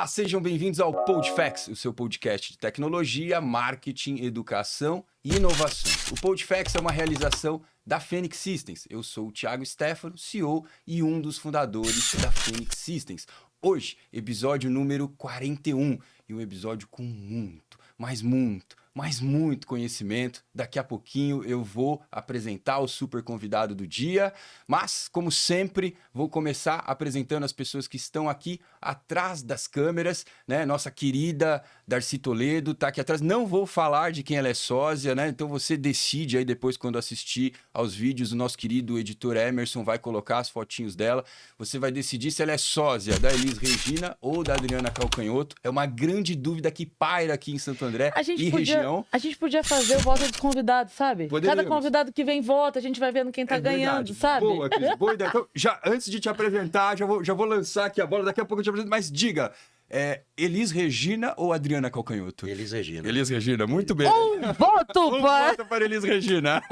Olá, sejam bem-vindos ao PodFacts, o seu podcast de tecnologia, marketing, educação e inovações. O PodFacts é uma realização da Fênix Systems. Eu sou o Thiago Stefano, CEO e um dos fundadores da Fênix Systems. Hoje, episódio número 41, e um episódio com muito conhecimento. Daqui a pouquinho eu vou apresentar o super convidado do dia, mas, como sempre, vou começar apresentando as pessoas que estão aqui atrás das câmeras, né? Nossa querida Darcy Toledo tá aqui atrás. Não vou falar de quem ela é sósia, né? Então você decide aí depois, quando assistir aos vídeos, o nosso querido editor Emerson vai colocar as fotinhos dela. Você vai decidir se ela é sósia da Elis Regina ou da Adriana Calcanhoto. É uma grande dúvida que paira aqui em Santo André e região. A gente podia fazer o voto dos convidados, sabe? Poderíamos. Cada convidado que vem vota, a gente vai vendo quem tá ganhando, sabe? Boa, Cris, boa ideia. Então, antes de te apresentar, já vou lançar aqui a bola, daqui a pouco eu te apresento, mas diga, Elis Regina ou Adriana Calcanhoto? Elis Regina. Elis Regina, muito bem. Voto para Elis Regina.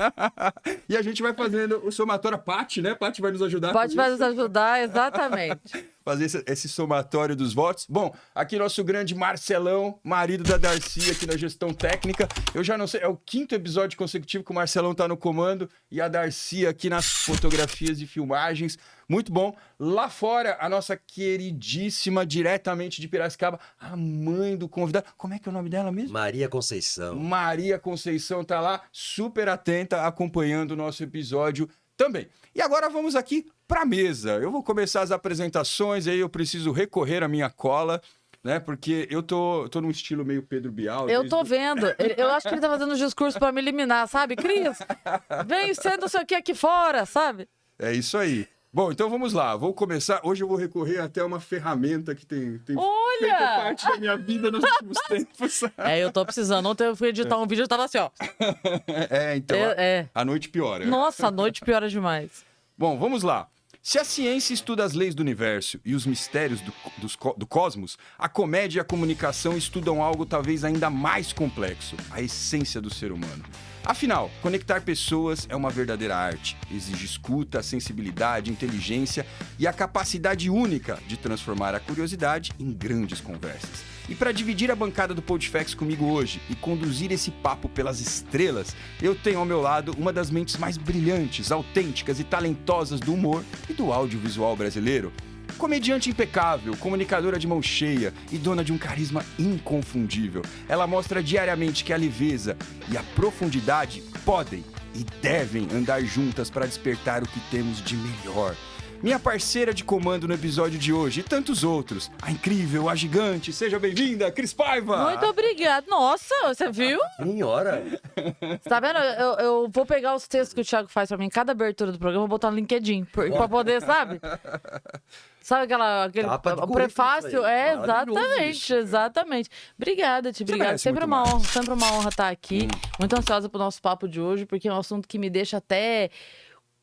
E a gente vai fazendo o somatório. A Paty, né? Paty vai nos ajudar. Pode nos ajudar, exatamente. Fazer esse somatório dos votos. Bom, aqui nosso grande Marcelão, marido da Darcy aqui na gestão técnica. Eu já não sei, é o 5º episódio consecutivo que o Marcelão tá no comando e a Darcy aqui nas fotografias e filmagens. Muito bom. Lá fora, a nossa queridíssima, diretamente de Piracicaba, a mãe do convidado. Como é que é o nome dela mesmo? Maria Conceição. Maria Conceição tá lá, super atenta, acompanhando o nosso episódio também. E agora vamos aqui para a mesa. Eu vou começar as apresentações, aí eu preciso recorrer à minha cola, né? Porque eu tô num estilo meio Pedro Bial. Eu tô vendo. Eu acho que ele tá fazendo um discurso para me eliminar, sabe? Cris, vem sendo não sei o que aqui fora, sabe? É isso aí. Bom, então vamos lá. Vou começar. Hoje eu vou recorrer até uma ferramenta que tem feito parte da minha vida nos últimos tempos. Eu tô precisando. Ontem eu fui editar um vídeo e tava assim, ó. Então a noite piora. Nossa, a noite piora demais. Bom, vamos lá. Se a ciência estuda as leis do universo e os mistérios do cosmos, a comédia e a comunicação estudam algo talvez ainda mais complexo, a essência do ser humano. Afinal, conectar pessoas é uma verdadeira arte. Exige escuta, sensibilidade, inteligência e a capacidade única de transformar a curiosidade em grandes conversas. E para dividir a bancada do PodFacts comigo hoje e conduzir esse papo pelas estrelas, eu tenho ao meu lado uma das mentes mais brilhantes, autênticas e talentosas do humor e do audiovisual brasileiro. Comediante impecável, comunicadora de mão cheia e dona de um carisma inconfundível. Ela mostra diariamente que a leveza e a profundidade podem e devem andar juntas para despertar o que temos de melhor. Minha parceira de comando no episódio de hoje e tantos outros. A incrível, a gigante, seja bem-vinda, Cris Paiva! Muito obrigada. Nossa, você viu? Senhora! Tá vendo? Eu vou pegar os textos que o Thiago faz pra mim, cada abertura do programa, vou botar no LinkedIn, pra poder, sabe? Sabe aquele o prefácio? Exatamente. Obrigada, Ti. Obrigada. Sempre uma honra estar aqui. Muito ansiosa pro nosso papo de hoje, porque é um assunto que me deixa até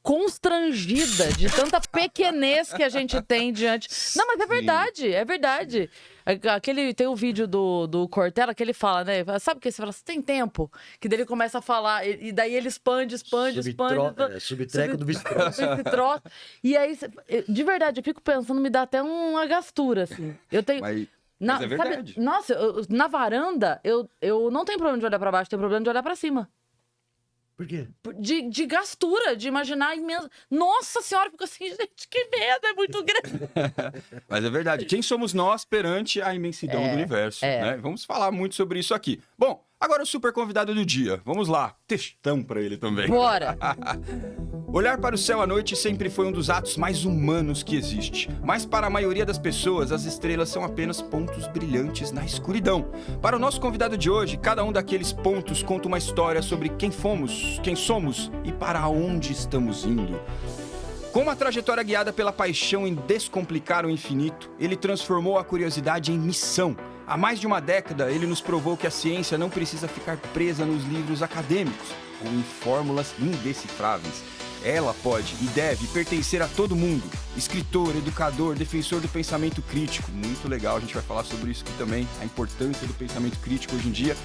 constrangida de tanta pequenez que a gente tem diante. Não, mas é verdade. Tem o vídeo do Cortella que ele fala, né? Sabe o que? Você fala, você tem tempo? Que daí ele começa a falar, e daí ele expande. Subtreco do bistrô. E aí, de verdade, eu fico pensando, me dá até uma gastura, assim. Eu tenho. Mas é verdade. Sabe, nossa, na varanda, eu não tenho problema de olhar pra baixo, tenho problema de olhar pra cima. Por quê? De gastura, de imaginar imenso. Nossa senhora, fico assim, gente, que medo, é muito grande. Mas é verdade. Quem somos nós perante a imensidão do universo? Né? Vamos falar muito sobre isso aqui. Bom, agora o super convidado do dia. Vamos lá. Textão pra ele também. Bora! Olhar para o céu à noite sempre foi um dos atos mais humanos que existe. Mas para a maioria das pessoas, as estrelas são apenas pontos brilhantes na escuridão. Para o nosso convidado de hoje, cada um daqueles pontos conta uma história sobre quem fomos, quem somos e para onde estamos indo. Com uma trajetória guiada pela paixão em descomplicar o infinito, ele transformou a curiosidade em missão. Há mais de uma década, ele nos provou que a ciência não precisa ficar presa nos livros acadêmicos ou em fórmulas indecifráveis. Ela pode e deve pertencer a todo mundo. Escritor, educador, defensor do pensamento crítico. Muito legal, a gente vai falar sobre isso aqui também. A importância do pensamento crítico hoje em dia.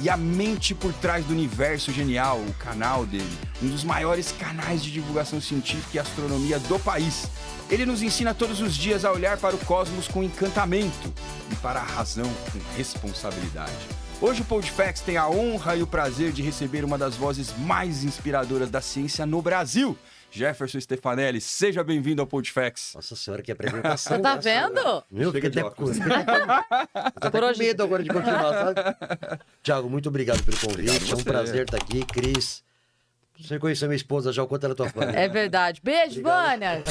E a mente por trás do Universo Genial, o canal dele. Um dos maiores canais de divulgação científica e astronomia do país. Ele nos ensina todos os dias a olhar para o cosmos com encantamento e para a razão com responsabilidade. Hoje o PodFacts tem a honra e o prazer de receber uma das vozes mais inspiradoras da ciência no Brasil. Jefferson Stefanelli, seja bem-vindo ao PodFacts. Nossa senhora, que apresentação. Você tá vendo? Meu, Chega fica de até com óculos. Por hoje... medo agora de continuar, sabe? Thiago, muito obrigado pelo convite. Obrigado É um você. prazer estar aqui. Cris, você conheceu minha esposa já, o quanto ela é tua fã. É verdade. Beijo, Vânia.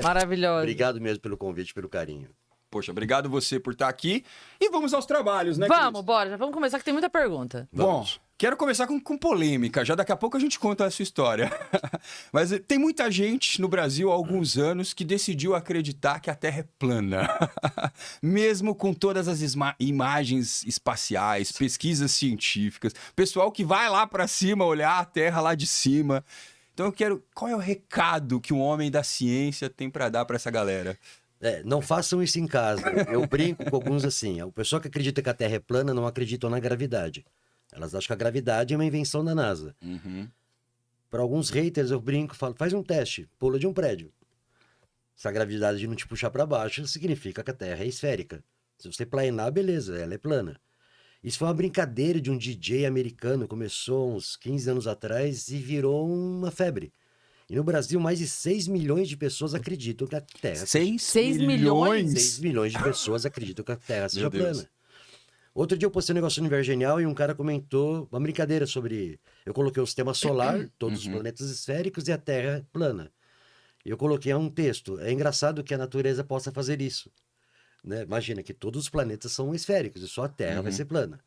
Maravilhosa. Obrigado mesmo pelo convite, pelo carinho. Poxa, obrigado você por estar aqui. E vamos aos trabalhos, né, Cris? Vamos, bora. Já vamos começar que tem muita pergunta. Bom, Vamos. quero começar com polêmica. Já daqui a pouco a gente conta essa história. Mas tem muita gente no Brasil há alguns anos que decidiu acreditar que a Terra é plana. Mesmo com todas as imagens espaciais, pesquisas científicas, pessoal que vai lá para cima olhar a Terra lá de cima. Então eu quero... Qual é o recado que um homem da ciência tem para dar para essa galera? Não façam isso em casa. Eu brinco com alguns assim. O pessoal que acredita que a Terra é plana não acreditam na gravidade. Elas acham que a gravidade é uma invenção da NASA. Uhum. Para alguns haters, eu brinco e falo, faz um teste, pula de um prédio. Se a gravidade não te puxar para baixo, significa que a Terra é esférica. Se você planar, beleza, ela é plana. Isso foi uma brincadeira de um DJ americano, começou uns 15 anos atrás e virou uma febre. E no Brasil, mais de 6 milhões de pessoas acreditam que a Terra... 6 milhões? 6 milhões de pessoas acreditam que a Terra seja Meu Deus. plana. Outro dia eu postei um negócio no Universo Genial e um cara comentou uma brincadeira sobre... Eu coloquei o sistema solar, todos os planetas esféricos e a Terra plana. E eu coloquei um texto. É engraçado que a natureza possa fazer isso. Né? Imagina que todos os planetas são esféricos e só a Terra vai ser plana.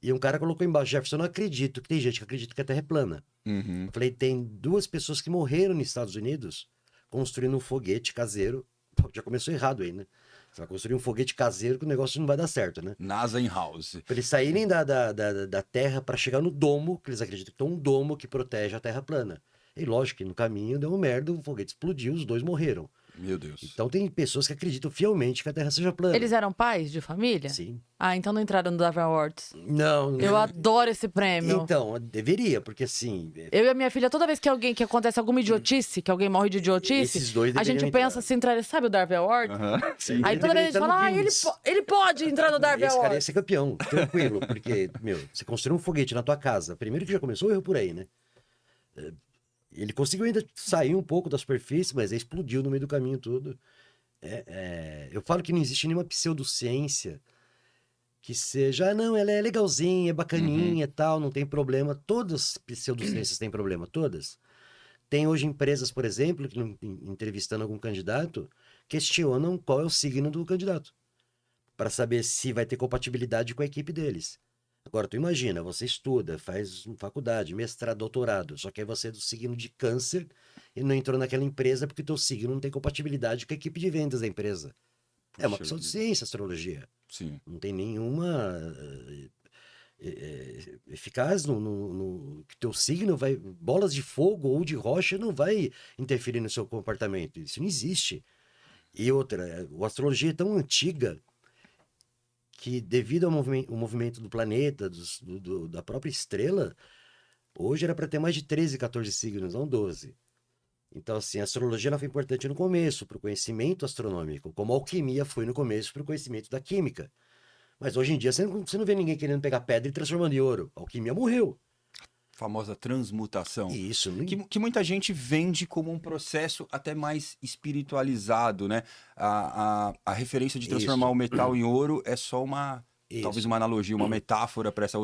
E um cara colocou embaixo, Jefferson, eu não acredito que tem gente que acredita que a Terra é plana. Uhum. Eu falei, tem 2 pessoas que morreram nos Estados Unidos construindo um foguete caseiro. Pô, já começou errado aí, né? Você vai construir um foguete caseiro que o negócio não vai dar certo, né? NASA in-house. Para eles saírem da Terra para chegar no domo, que eles acreditam que tem um domo que protege a Terra plana. E lógico que no caminho deu uma merda, o foguete explodiu, os 2 morreram. Meu Deus. Então tem pessoas que acreditam fielmente que a Terra seja plana. Eles eram pais de família? Sim. Ah, então não entraram no Darwin Awards. Não. Eu adoro esse prêmio. Então, deveria, porque assim... Eu e a minha filha, toda vez que acontece alguma idiotice, que alguém morre de idiotice, Esses dois a gente deveriam pensa entrar. assim, sabe o Darwin Award? Sim. Aí toda vez a gente fala, ele pode entrar no Darwin Esse cara ia Award. ser campeão, tranquilo, porque, você construiu um foguete na tua casa, primeiro que já começou o erro por aí, né? Ele conseguiu ainda sair um pouco da superfície, mas aí explodiu no meio do caminho tudo. Eu falo que não existe nenhuma pseudociência que seja, não, ela é legalzinha, é bacaninha e tal, não tem problema. Todas as pseudociências têm problema, todas. Tem hoje empresas, por exemplo, que entrevistando algum candidato, questionam qual é o signo do candidato, para saber se vai ter compatibilidade com a equipe deles. Agora, tu imagina, você estuda, faz faculdade, mestrado, doutorado, só que aí você é do signo de câncer e não entrou naquela empresa porque teu signo não tem compatibilidade com a equipe de vendas da empresa. É uma Puxa pseudociência, astrologia. Sim. Não tem nenhuma eficaz que teu signo vai... Bolas de fogo ou de rocha não vai interferir no seu comportamento. Isso não existe. E outra, a astrologia é tão antiga que devido ao movimento do planeta, da própria estrela, hoje era para ter mais de 13, 14 signos, não 12. Então, assim, a astrologia ela foi importante no começo, para o conhecimento astronômico, como a alquimia foi no começo para o conhecimento da química. Mas hoje em dia você não vê ninguém querendo pegar pedra e transformando em ouro. A alquimia morreu. Famosa transmutação. Isso. Não... Que muita gente vende como um processo até mais espiritualizado, né? A referência de transformar Isso. o metal em ouro é só talvez Isso. uma analogia, uma metáfora para esse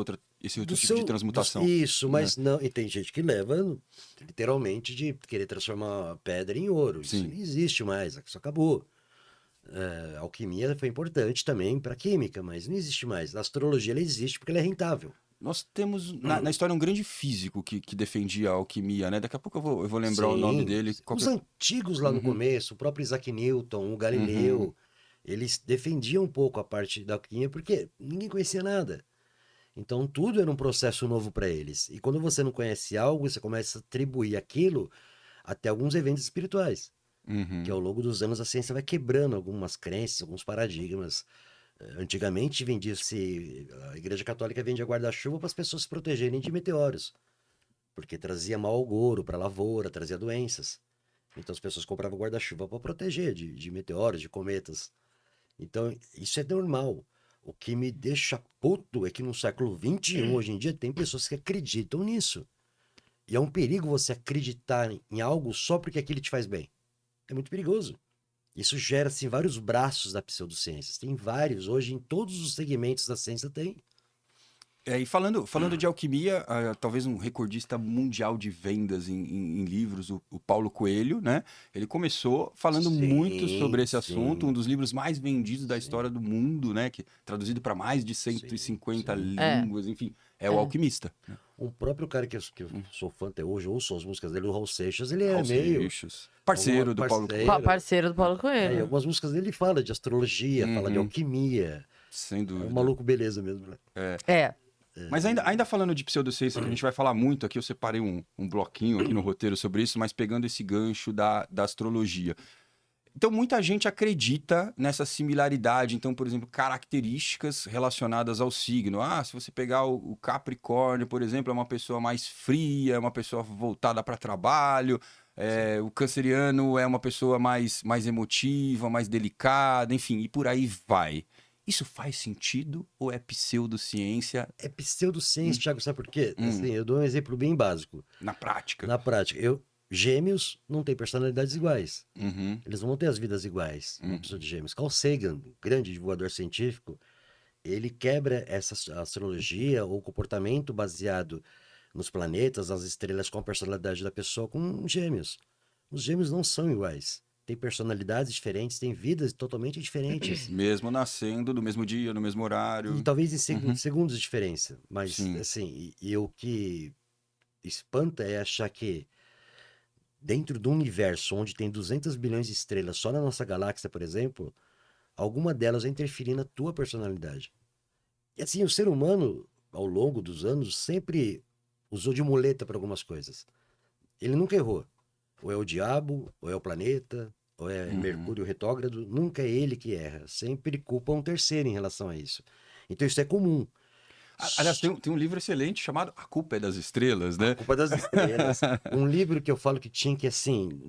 outro tipo de transmutação. Isso, mas não. E tem gente que leva literalmente de querer transformar a pedra em ouro. Sim. Isso não existe mais, isso acabou. A alquimia foi importante também para a química, mas não existe mais. A astrologia ela existe porque ela é rentável. Nós temos na história um grande físico que defendia a alquimia, né? Daqui a pouco eu vou lembrar o nome dele. Os antigos lá no começo, o próprio Isaac Newton, o Galileu, eles defendiam um pouco a parte da alquimia porque ninguém conhecia nada. Então tudo era um processo novo para eles. E quando você não conhece algo, você começa a atribuir aquilo até alguns eventos espirituais. Uhum. Que ao longo dos anos a ciência vai quebrando algumas crenças, alguns paradigmas. Antigamente vendia-se, a Igreja Católica vendia guarda-chuva para as pessoas se protegerem de meteoros, porque trazia mau agouro para a lavoura, trazia doenças. Então as pessoas compravam guarda-chuva para proteger de meteoros, de cometas. Então isso é normal. O que me deixa puto é que no século XXI, hoje em dia, tem pessoas que acreditam nisso. E é um perigo você acreditar em algo só porque aquilo te faz bem. É muito perigoso. Isso gera, assim, vários braços da pseudociência. Tem vários. Hoje, em todos os segmentos da ciência, tem. E falando de alquimia, talvez um recordista mundial de vendas em livros, o Paulo Coelho, né? Ele começou falando muito sobre esse assunto, um dos livros mais vendidos da história do mundo, né? Que, traduzido para mais de 150 línguas, enfim, é o Alquimista. O próprio cara que eu sou fã até hoje, ouço as músicas dele, o Raul Seixas, ele é Raul meio... Seixas. Parceiro do Paulo Coelho. Parceiro do Paulo E Coelho. algumas músicas dele ele fala de astrologia, fala de alquimia. Sem dúvida. É um maluco beleza mesmo, né? Mas ainda falando de pseudociência, que a gente vai falar muito aqui, eu separei um bloquinho aqui no roteiro sobre isso, mas pegando esse gancho da astrologia. Então, muita gente acredita nessa similaridade. Então, por exemplo, características relacionadas ao signo. Se você pegar o Capricórnio, por exemplo, é uma pessoa mais fria, é uma pessoa voltada para trabalho. O Canceriano é uma pessoa mais emotiva, mais delicada, enfim, e por aí vai. Isso faz sentido ou é pseudociência? É pseudociência, Thiago, sabe por quê? Assim, eu dou um exemplo bem básico. Na prática. Na prática, gêmeos não têm personalidades iguais. Uhum. Eles não vão ter as vidas iguais, uma pessoa de gêmeos. Carl Sagan, grande divulgador científico, ele quebra essa astrologia ou comportamento baseado nos planetas, nas estrelas, com a personalidade da pessoa, com gêmeos. Os gêmeos não são iguais. Tem personalidades diferentes, têm vidas totalmente diferentes. Mesmo nascendo no mesmo dia, no mesmo horário. E talvez em segundos de diferença. Mas, Sim. assim, e o que espanta é achar que dentro do universo onde tem 200 bilhões de estrelas só na nossa galáxia, por exemplo, alguma delas vai interferir na tua personalidade. E assim, o ser humano, ao longo dos anos, sempre usou de muleta para algumas coisas. Ele nunca errou. Ou é o diabo, ou é o planeta, ou é Mercúrio retrógrado. Nunca é ele que erra. Sempre culpa um terceiro em relação a isso. Então isso é comum. Aliás, tem um livro excelente chamado A Culpa é das Estrelas, né? A Culpa das Estrelas. Um livro que eu falo que tinha que, assim,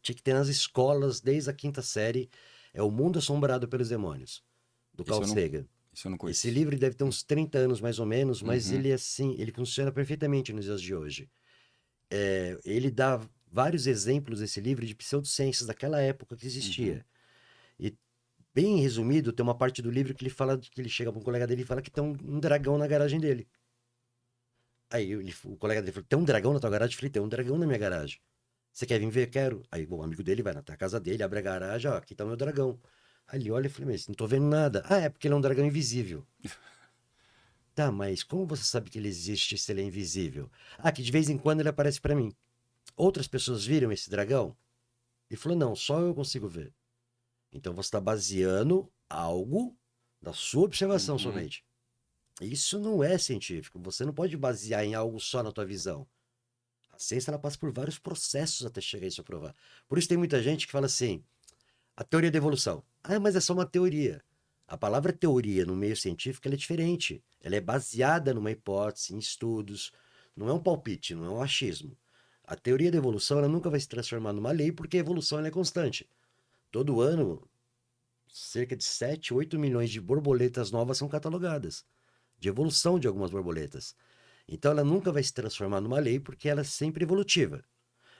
tinha que ter nas escolas desde a 5ª série, é O Mundo Assombrado pelos Demônios, do Carl Sagan. Isso eu não conheço. Esse livro deve ter uns 30 anos mais ou menos, mas ele, assim, ele funciona perfeitamente nos dias de hoje. Ele dá vários exemplos desse livro de pseudociências daquela época que existia. E, bem resumido, tem uma parte do livro que ele fala, que ele chega para um colega dele e fala que tem um dragão na garagem dele. Aí o colega dele falou, tem um dragão na tua garagem? Eu falei, tem um dragão na minha garagem. Você quer vir ver? Quero. Aí o amigo dele vai na casa dele, abre a garagem, aqui tá o meu dragão. Aí ele olha e fala, mas não tô vendo nada. É porque ele é um dragão invisível. Tá, mas como você sabe que ele existe se ele é invisível? Que de vez em quando ele aparece para mim. Outras pessoas viram esse dragão? Ele falou, não, só eu consigo ver. Então você está baseando algo da sua observação somente. Isso não é científico. Você não pode basear em algo só na tua visão. A ciência ela passa por vários processos até chegar a isso a provar. Por isso tem muita gente que fala assim, a teoria da evolução. Mas é só uma teoria. A palavra teoria no meio científico ela é diferente. Ela é baseada numa hipótese, em estudos. Não é um palpite, não é um achismo. A teoria da evolução ela nunca vai se transformar numa lei porque a evolução ela é constante. Todo ano, cerca de 7, 8 milhões de borboletas novas são catalogadas. De evolução de algumas borboletas. Então ela nunca vai se transformar numa lei porque ela é sempre evolutiva.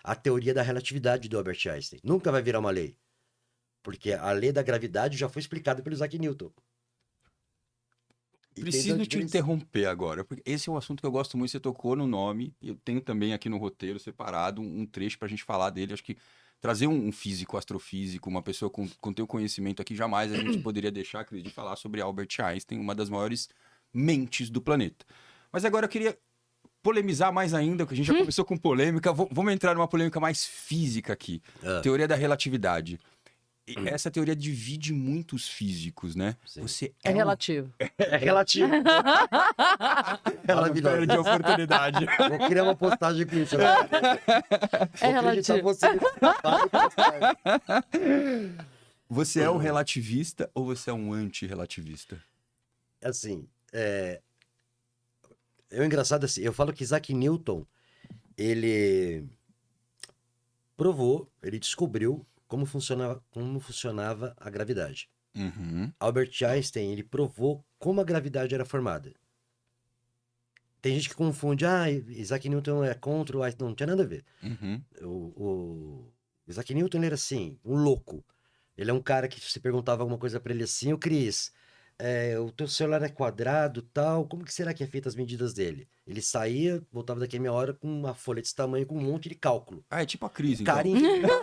A teoria da relatividade do Albert Einstein nunca vai virar uma lei. Porque a lei da gravidade já foi explicada pelo Isaac Newton. Preciso te interromper agora, porque esse é um assunto que eu gosto muito, você tocou no nome, eu tenho também aqui no roteiro separado um trecho pra gente falar dele, acho que trazer um físico, astrofísico, uma pessoa com teu conhecimento aqui, jamais a gente poderia deixar, Cris, de falar sobre Albert Einstein, uma das maiores mentes do planeta. Mas agora eu queria polemizar mais ainda, porque a gente já começou com polêmica, vamos entrar numa polêmica mais física aqui. Teoria da relatividade. essa teoria divide muitos físicos, né? Sim. Você É relativo. É relativo. Maravilhoso. Perde a oportunidade. Vou criar uma postagem com isso. É relativo. Você é um relativista ou você é um antirrelativista? Assim, é engraçado assim, eu falo que Isaac Newton, ele ele descobriu como funcionava a gravidade. Uhum. Albert Einstein, ele provou como a gravidade era formada. Tem gente que confunde, Isaac Newton é contra o Einstein. Não tinha nada a ver. Uhum. O Isaac Newton, ele era assim, um louco. Ele é um cara que se perguntava alguma coisa para ele assim, o Cris, o teu celular é quadrado, tal, como que será que é feita as medidas dele? Ele saía, voltava daqui a meia hora com uma folha desse tamanho, com um monte de cálculo. Ah, é tipo a crise, O cara então.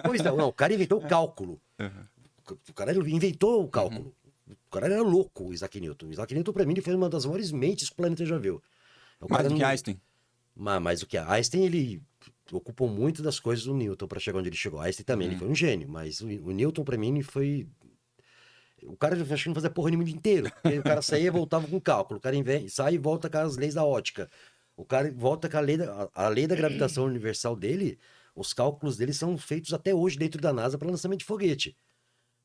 Pois não, o cara inventou o cálculo. Uhum. O cara inventou o cálculo. O cara era louco, o Isaac Newton. O Isaac Newton, pra mim, ele foi uma das maiores mentes que o planeta já viu. O Mais cara do que não- Einstein. Mais do que Einstein, ele ocupou muito das coisas do Newton para chegar onde ele chegou. Einstein também, ele foi um gênio, mas o Newton, para mim, ele foi. O cara, eu acho que não fazia porra nenhuma o dia inteiro. Porque o cara saía e voltava com cálculo. O cara sai e volta com as leis da ótica. O cara volta com a lei da gravitação universal dele. Os cálculos dele são feitos até hoje dentro da NASA para lançamento de foguete.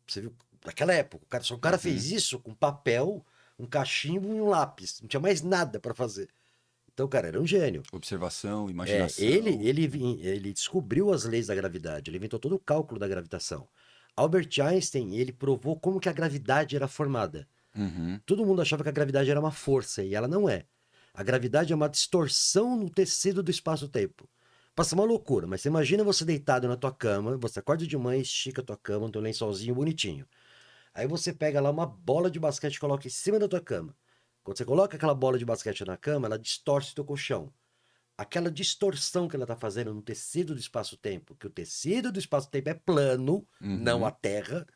Você viu? Naquela época, o cara fez isso com papel, um cachimbo e um lápis. Não tinha mais nada para fazer. Então, o cara era um gênio. Observação, imaginação. Ele descobriu as leis da gravidade, ele inventou todo o cálculo da gravitação. Albert Einstein, ele provou como que a gravidade era formada. Uhum. Todo mundo achava que a gravidade era uma força, e ela não é. A gravidade é uma distorção no tecido do espaço-tempo. Passa uma loucura, mas você imagina você deitado na tua cama, você acorda de manhã, estica a tua cama, um teu lençolzinho bonitinho. Aí você pega lá uma bola de basquete e coloca em cima da tua cama. Quando você coloca aquela bola de basquete na cama, ela distorce o teu colchão. Aquela distorção que ela está fazendo no tecido do espaço-tempo, que o tecido do espaço-tempo é plano, não a Terra,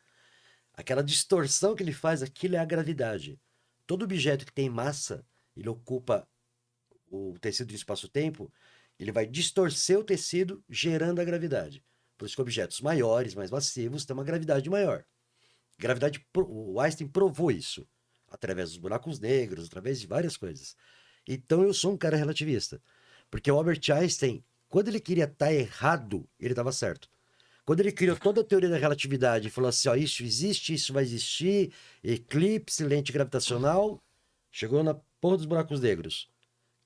aquela distorção que ele faz, aquilo é a gravidade. Todo objeto que tem massa, ele ocupa o tecido do espaço-tempo, ele vai distorcer o tecido, gerando a gravidade. Por isso que objetos maiores, mais massivos, têm uma gravidade maior. O Einstein provou isso, através dos buracos negros, através de várias coisas. Então eu sou um cara relativista. Porque o Albert Einstein, quando ele queria estar errado, ele estava certo. Quando ele criou toda a teoria da relatividade e falou assim, ó, isso existe, isso vai existir, eclipse, lente gravitacional, chegou na porra dos buracos negros.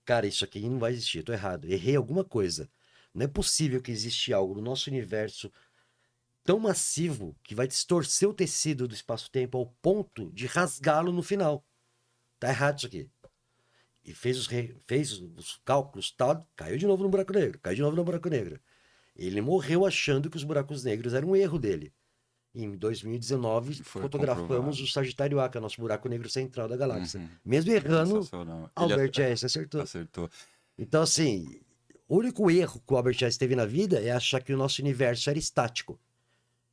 Cara, isso aqui não vai existir, eu tô errado, errei alguma coisa. Não é possível que exista algo no nosso universo tão massivo que vai distorcer o tecido do espaço-tempo ao ponto de rasgá-lo no final. Tá errado isso aqui. E fez os cálculos, tal, caiu de novo no buraco negro, caiu de novo no buraco negro. Ele morreu achando que os buracos negros eram um erro dele. Em 2019, fotografamos comprovado. o Sagitário A, que é o nosso buraco negro central da galáxia. Mesmo errando, Albert Einstein acertou. Acertou. Então, assim, o único erro que o Albert Einstein teve na vida é achar que o nosso universo era estático.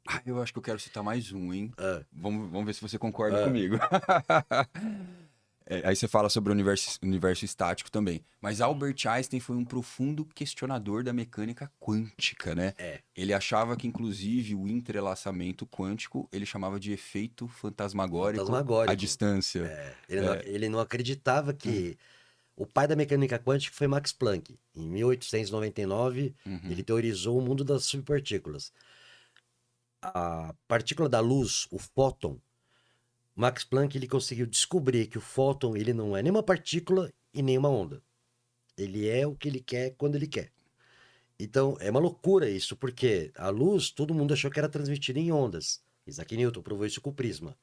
Ah, eu acho que eu quero citar mais um, hein? Vamos ver se você concorda Ah. comigo. Aí você fala sobre o universo estático também. Mas Albert Einstein foi um profundo questionador da mecânica quântica, né? Ele achava que, inclusive, o entrelaçamento quântico, ele chamava de efeito fantasmagórico à distância. Ele não acreditava que... O pai da mecânica quântica foi Max Planck. Em 1899, ele teorizou o mundo das subpartículas. A partícula da luz, o fóton, Max Planck ele conseguiu descobrir que o fóton ele não é nem uma partícula e nem uma onda. Ele é o que ele quer quando ele quer. Então, é uma loucura isso, porque a luz, todo mundo achou que era transmitida em ondas. Isaac Newton provou isso com o prisma.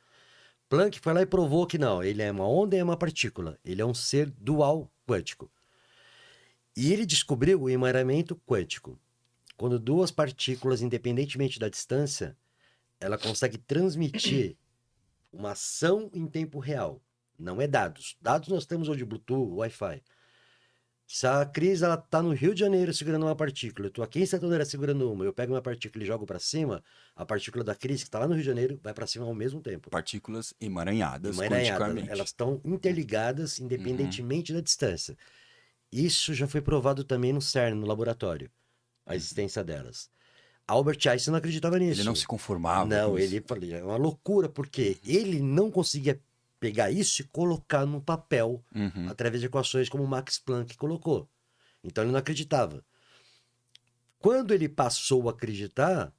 Planck foi lá e provou que não, ele é uma onda e é uma partícula. Ele é um ser dual quântico. E ele descobriu o emaranhamento quântico. Quando duas partículas, independentemente da distância, ela consegue transmitir uma ação em tempo real. Não é dados. Dados nós temos hoje, Bluetooth, Wi-Fi. Se a Cris está no Rio de Janeiro segurando uma partícula, eu estou aqui em Santo André segurando uma, eu pego uma partícula e jogo para cima, a partícula da Cris, que está lá no Rio de Janeiro, vai para cima ao mesmo tempo. Partículas emaranhadas quanticamente. Elas estão interligadas independentemente da distância. Isso já foi provado também no CERN, no laboratório, a existência delas. Albert Einstein não acreditava nisso. Ele não se conformava. Não, ele falou, é uma loucura, porque ele não conseguia pegar isso e colocar no papel através de equações como o Max Planck colocou. Então ele não acreditava. Quando ele passou a acreditar,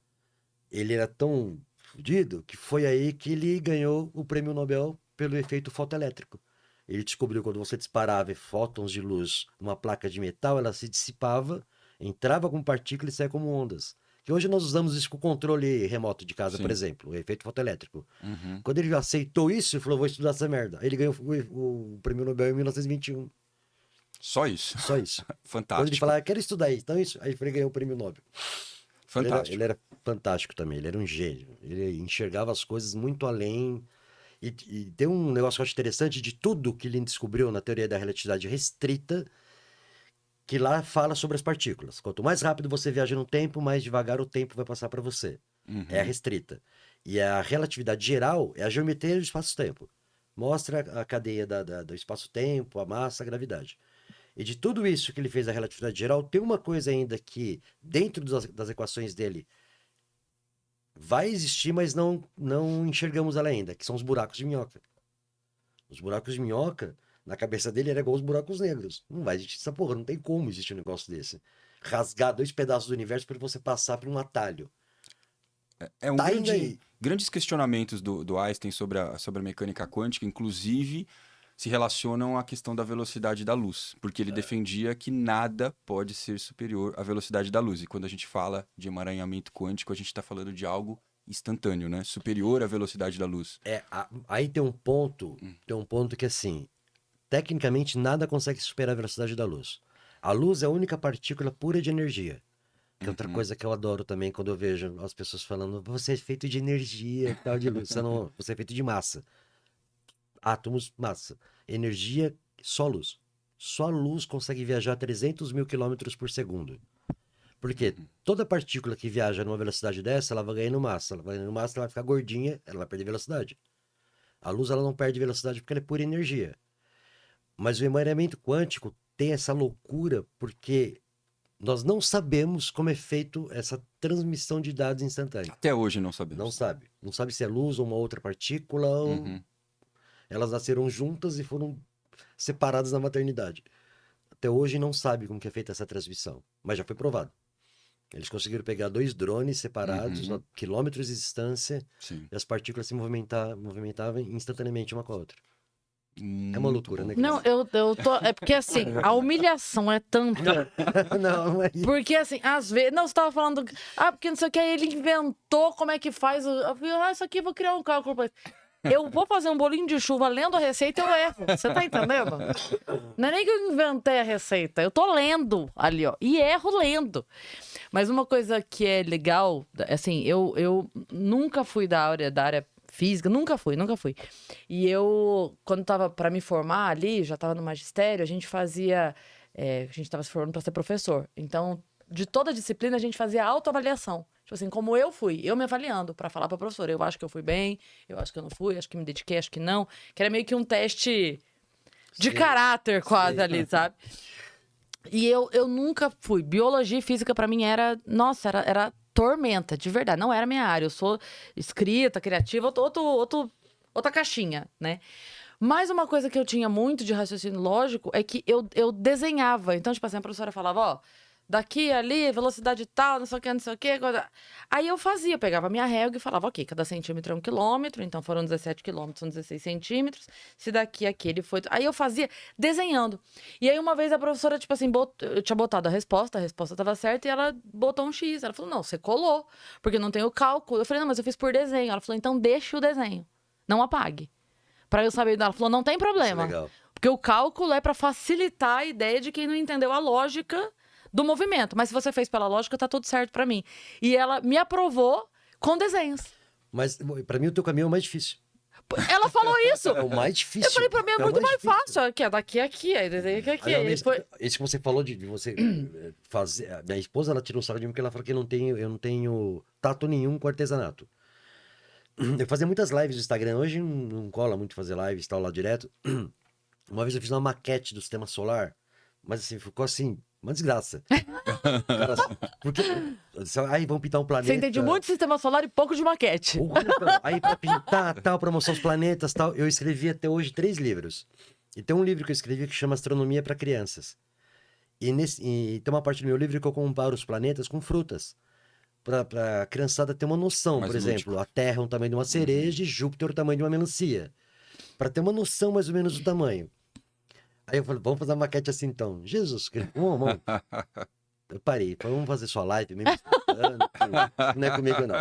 ele era tão fodido que foi aí que ele ganhou o prêmio Nobel pelo efeito fotoelétrico. Ele descobriu que quando você disparava fótons de luz numa placa de metal, ela se dissipava, entrava como partícula e saia como ondas. Que hoje nós usamos isso com o controle remoto de casa, por exemplo, o efeito fotoelétrico. Quando ele aceitou isso, ele falou, vou estudar essa merda. Aí ele ganhou o prêmio Nobel em 1921. Só isso? Só isso. Fantástico. Quando ele falava, quero estudar isso, então isso. Aí ele ganhou o prêmio Nobel. Fantástico. Ele era fantástico também, ele era um gênio. Ele enxergava as coisas muito além. E tem um negócio que eu acho interessante de tudo que ele descobriu na teoria da relatividade restrita, que lá fala sobre as partículas. Quanto mais rápido você viaja no tempo, mais devagar o tempo vai passar para você. É a restrita. E a relatividade geral é a geometria do espaço-tempo. Mostra a cadeia do espaço-tempo, a massa, a gravidade. E de tudo isso que ele fez a relatividade geral, tem uma coisa ainda que, dentro das equações dele, vai existir, mas não enxergamos ela ainda, que são os buracos de minhoca. Os buracos de minhoca, na cabeça dele, era igual os buracos negros. Não vai existir essa porra, não tem como existir um negócio desse. Rasgar 2 pedaços do universo para você passar por um atalho. É um grandes questionamentos do Einstein sobre a mecânica quântica, inclusive se relacionam à questão da velocidade da luz, porque ele defendia que nada pode ser superior à velocidade da luz. E quando a gente fala de emaranhamento quântico, a gente está falando de algo instantâneo, né? Superior à velocidade da luz. Aí tem um ponto que assim, tecnicamente nada consegue superar a velocidade da luz. A luz é a única partícula pura de energia. Que é outra coisa que eu adoro também quando eu vejo as pessoas falando, você é feito de energia e tal, de luz. Você é feito de massa. Átomos, massa. Energia, só luz. Só a luz consegue viajar a 300 mil quilômetros por segundo. Porque toda partícula que viaja numa velocidade dessa, ela vai ganhando massa. Ela vai ganhando massa, ela vai ficar gordinha, ela vai perder velocidade. A luz, ela não perde velocidade porque ela é pura energia. Mas o emaranhamento quântico tem essa loucura porque nós não sabemos como é feito essa transmissão de dados instantânea. Até hoje não sabemos. Não sabe. Não sabe se é luz ou uma outra partícula ou... Elas nasceram juntas e foram separadas na maternidade. Até hoje não sabe como que é feita essa transmissão, mas já foi provado. Eles conseguiram pegar 2 drones separados, a quilômetros de distância, e as partículas se movimentavam instantaneamente uma com a outra. É uma loucura, né? Não, eu tô... É porque, assim, a humilhação é tanta. Não, é isso. Porque, assim, às vezes... Não, você tava falando... porque não sei o que, aí ele inventou como é que faz... Eu falei, isso aqui eu vou criar um cálculo pra... Eu vou fazer um bolinho de chuva lendo a receita, eu erro. Você tá entendendo? Não é nem que eu inventei a receita. Eu tô lendo ali, ó. E erro lendo. Mas uma coisa que é legal, assim, eu nunca fui da área física, nunca fui. E eu, quando tava pra me formar ali, já tava no magistério, a gente fazia... a gente tava se formando pra ser professor. Então, de toda a disciplina, a gente fazia autoavaliação. Tipo assim, como eu fui, eu me avaliando pra falar pra professora. Eu acho que eu fui bem, eu acho que eu não fui, acho que me dediquei, acho que não. Que era meio que um teste de caráter quase ali, sabe? E eu nunca fui. Biologia e física pra mim era... Nossa, era tormenta, de verdade. Não era minha área. Eu sou escrita, criativa, outra caixinha, né? Mas uma coisa que eu tinha muito de raciocínio lógico é que eu desenhava. Então, tipo assim, a professora falava, ó... Daqui, ali, velocidade tal, não sei o que. Aí eu pegava a minha régua e falava, ok, cada centímetro é 1 quilômetro, então foram 17 quilômetros, são 16 centímetros. Se daqui, aquele foi... Aí eu fazia desenhando. E aí uma vez a professora, tipo assim, eu tinha botado a resposta estava certa e ela botou um X. Ela falou, não, você colou, porque não tem o cálculo. Eu falei, não, mas eu fiz por desenho. Ela falou, então deixa o desenho, não apague. Pra eu saber. Ela falou, não tem problema. Legal. Porque o cálculo é pra facilitar a ideia de quem não entendeu a lógica do movimento, mas se você fez pela lógica, tá tudo certo pra mim. E ela me aprovou com desenhos. Mas pra mim o teu caminho é o mais difícil. Ela falou isso. É o mais difícil. Eu falei, pra mim é muito mais fácil. Aqui, é daqui a aqui, aí desenho aqui. Esse que você falou de você fazer... A minha esposa, ela tirou sarro de mim porque ela falou que eu não tenho tato nenhum com artesanato. Eu fazia muitas lives no Instagram. Hoje não cola muito fazer lives e tal lá direto. Uma vez eu fiz uma maquete do sistema solar, mas assim, ficou assim... Uma desgraça. Cara, porque... Aí vamos pintar um planeta... Você entende muito de sistema solar e pouco de maquete. Aí pra pintar, tal, pra mostrar os planetas, tal, eu escrevi até hoje 3 livros. E tem um livro que eu escrevi que chama Astronomia para Crianças. E tem uma parte do meu livro que eu comparo os planetas com frutas. Pra a criançada ter uma noção. Mais Por exemplo, lúdico. a Terra é o tamanho de uma cereja e Júpiter é o tamanho de uma melancia. Pra ter uma noção mais ou menos do tamanho. Aí eu falei, vamos fazer uma maquete assim então. Jesus Cristo, vamos. Eu parei, vamos fazer sua live mesmo explicando, que não é comigo não.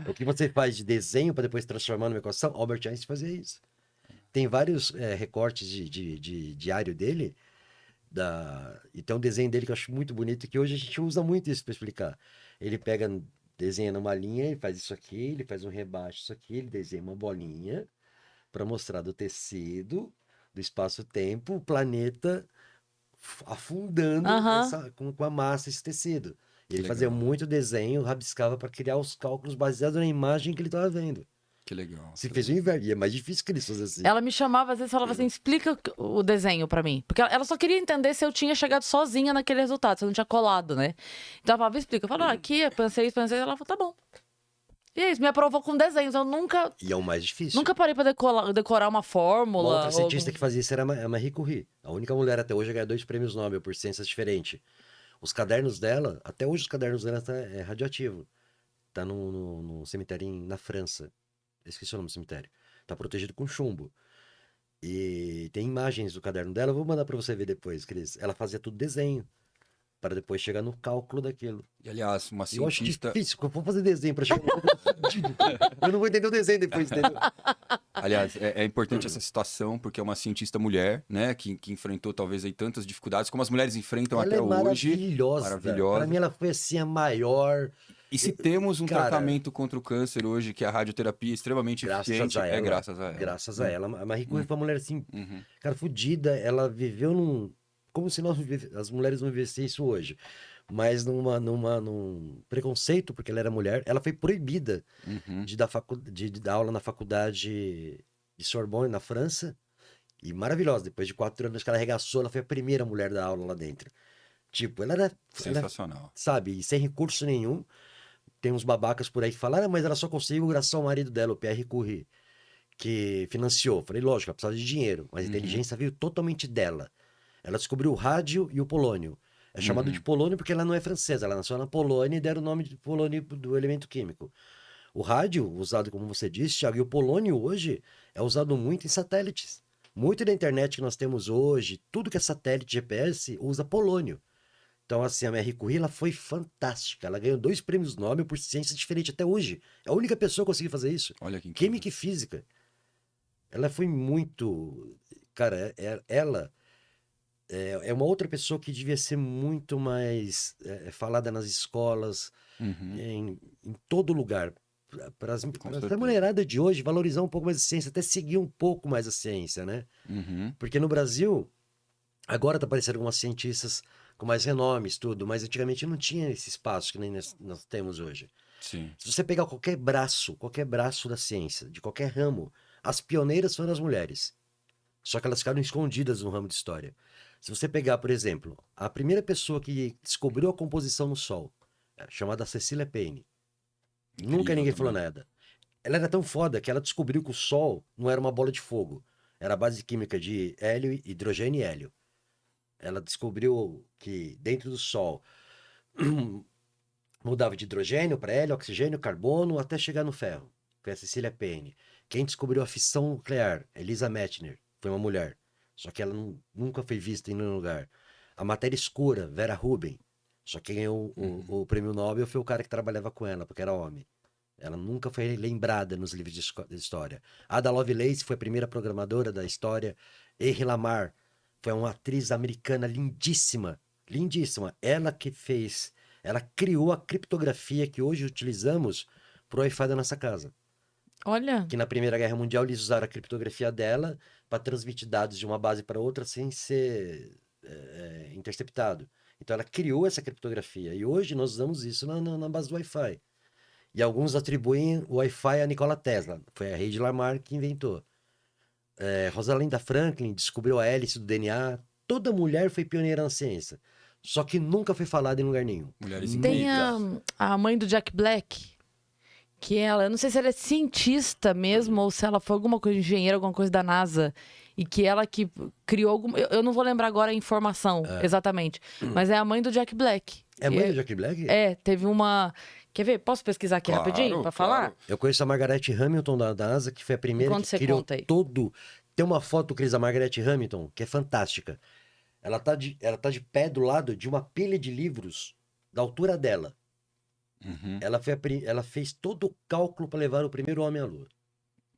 O que você faz de desenho para depois transformar numa equação, Albert Einstein fazia isso. Tem vários recortes de diário dele, e tem um desenho dele que eu acho muito bonito, que hoje a gente usa muito isso para explicar. Ele desenha numa linha, ele faz isso aqui, ele faz um rebaixo, isso aqui, ele desenha uma bolinha para mostrar do tecido, do espaço-tempo, o planeta afundando com a massa esse tecido. Ele fazia muito desenho, rabiscava para criar os cálculos baseados na imagem que ele estava vendo. Que legal. Se fez o inverno, e é mais difícil que eles fossem assim. Ela me chamava, às vezes falava assim, explica o desenho pra mim. Porque ela só queria entender se eu tinha chegado sozinha naquele resultado, se eu não tinha colado, né? Então ela falava, explica. Eu falava, aqui, eu pensei isso. Ela falou, tá bom. E é isso, me aprovou com desenhos. Eu nunca... E é o mais difícil. Nunca parei pra decorar uma fórmula. Uma outra cientista que fazia isso era a Marie Curie. A única mulher até hoje a ganhar 2 prêmios Nobel por ciências diferentes. Os cadernos dela, até hoje os cadernos dela é radioativo. Tá no cemitério na França. Esqueci o nome do cemitério. Tá protegido com chumbo. E tem imagens do caderno dela. Eu vou mandar pra você ver depois, Cris. Ela fazia tudo desenho. Para depois chegar no cálculo daquilo. E, aliás, uma Eu acho cientista... difícil. Eu vou fazer desenho pra chegar no... Eu não vou entender o desenho depois, entendeu? Aliás, é importante essa situação, porque é uma cientista mulher, né? Que enfrentou talvez aí tantas dificuldades, como as mulheres enfrentam Ela até é hoje. maravilhosa. Pra mim, ela foi assim a maior... E se temos um Cara, tratamento contra o câncer hoje, que é a radioterapia extremamente eficiente, a ela, é graças a ela. Graças a ela. A Marie Curie foi uma mulher assim, Uhum. cara, fodida. Ela viveu como se as mulheres não vivessem isso hoje. Mas num preconceito, porque ela era mulher, ela foi proibida Uhum. de dar aula na faculdade de Sorbonne, na França. E maravilhosa. Depois de 4 anos que ela arregaçou, ela foi a primeira mulher da aula lá dentro. Tipo, ela Sensacional. sabe, e sem recurso nenhum. Tem uns babacas por aí que falaram, mas ela só conseguiu graças ao marido dela, o Pierre Curie, que financiou. Falei, lógico, ela precisava de dinheiro, mas a inteligência veio totalmente dela. Ela descobriu o rádio e o polônio. É chamado de polônio porque ela não é francesa, ela nasceu na Polônia e deram o nome de polônio do elemento químico. O rádio, usado como você disse, Thiago, e o polônio hoje é usado muito em satélites. Muito da internet que nós temos hoje, tudo que é satélite GPS, usa polônio. Então, assim, a Marie Curie, ela foi fantástica. Ela ganhou 2 prêmios Nobel por ciência diferente até hoje. É a única pessoa que conseguiu fazer isso. Olha que incrível. Química e física. Ela foi muito... Cara, ela é uma outra pessoa que devia ser muito mais falada nas escolas, em todo lugar. Para a mulherada de hoje valorizar um pouco mais a ciência, até seguir um pouco mais a ciência, né? Uhum. Porque no Brasil, agora tá aparecendo algumas cientistas com mais renomes, tudo, mas antigamente não tinha esse espaço que nem nós temos hoje. Sim. Se você pegar qualquer braço da ciência, de qualquer ramo, as pioneiras foram as mulheres. Só que elas ficaram escondidas no ramo de história. Se você pegar, por exemplo, a primeira pessoa que descobriu a composição no Sol, chamada Cecília Payne. Incrível, Nunca ninguém também. falou nada. Ela era tão foda que ela descobriu que o Sol não era uma bola de fogo. Era a base química de hélio, hidrogênio e hélio. Ela descobriu que dentro do Sol mudava de hidrogênio para hélio, oxigênio, carbono, até chegar no ferro. Foi a Cecília Payne. Quem descobriu a fissão nuclear? Elisa Meitner. Foi uma mulher. Só que ela nunca foi vista em nenhum lugar. A matéria escura, Vera Rubin. Só que quem ganhou o prêmio Nobel foi o cara que trabalhava com ela, porque era homem. Ela nunca foi lembrada nos livros de história. Ada Lovelace foi a primeira programadora da história. Henry Lamar foi uma atriz americana lindíssima. Lindíssima. Ela criou a criptografia que hoje utilizamos para o Wi-Fi da nossa casa. Olha. Que na Primeira Guerra Mundial eles usaram a criptografia dela para transmitir dados de uma base para outra sem ser interceptado. Então ela criou essa criptografia. E hoje nós usamos isso na base do Wi-Fi. E alguns atribuem o Wi-Fi a Nikola Tesla. Foi a Rede Lamar que inventou. Rosalinda Franklin descobriu a hélice do DNA. Toda mulher foi pioneira na ciência. Só que nunca foi falado em lugar nenhum. Mulheres Tem incríveis. a mãe do Jack Black, que ela, eu não sei se ela é cientista mesmo, ou se ela foi alguma coisa, engenheira, alguma coisa da NASA, e que ela que criou algum. Eu não vou lembrar agora a informação exatamente, mas é a mãe do Jack Black. É mãe do Jack Black? Teve uma. Quer ver? Posso pesquisar aqui Claro, rapidinho pra falar? claro. Eu conheço a Margaret Hamilton da NASA, que foi a primeira Enquanto que você criou conta aí. todo. Tem uma foto, Cris, da Margaret Hamilton, que é fantástica. Ela tá de pé do lado de uma pilha de livros da altura dela. Uhum. Ela fez todo o cálculo para levar o primeiro homem à Lua.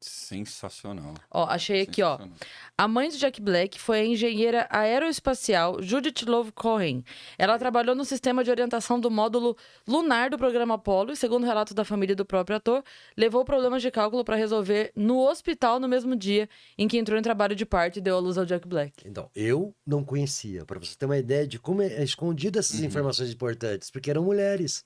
Sensacional. Ó, achei aqui, ó. Sensacional. A mãe do Jack Black foi a engenheira aeroespacial Judith Love Cohen. Ela trabalhou no sistema de orientação do módulo lunar do programa Apollo e, segundo relatos da família do próprio ator, levou problemas de cálculo para resolver no hospital no mesmo dia em que entrou em trabalho de parto e deu à luz ao Jack Black. Então, eu não conhecia, para você ter uma ideia de como é escondido essas informações importantes, porque eram mulheres.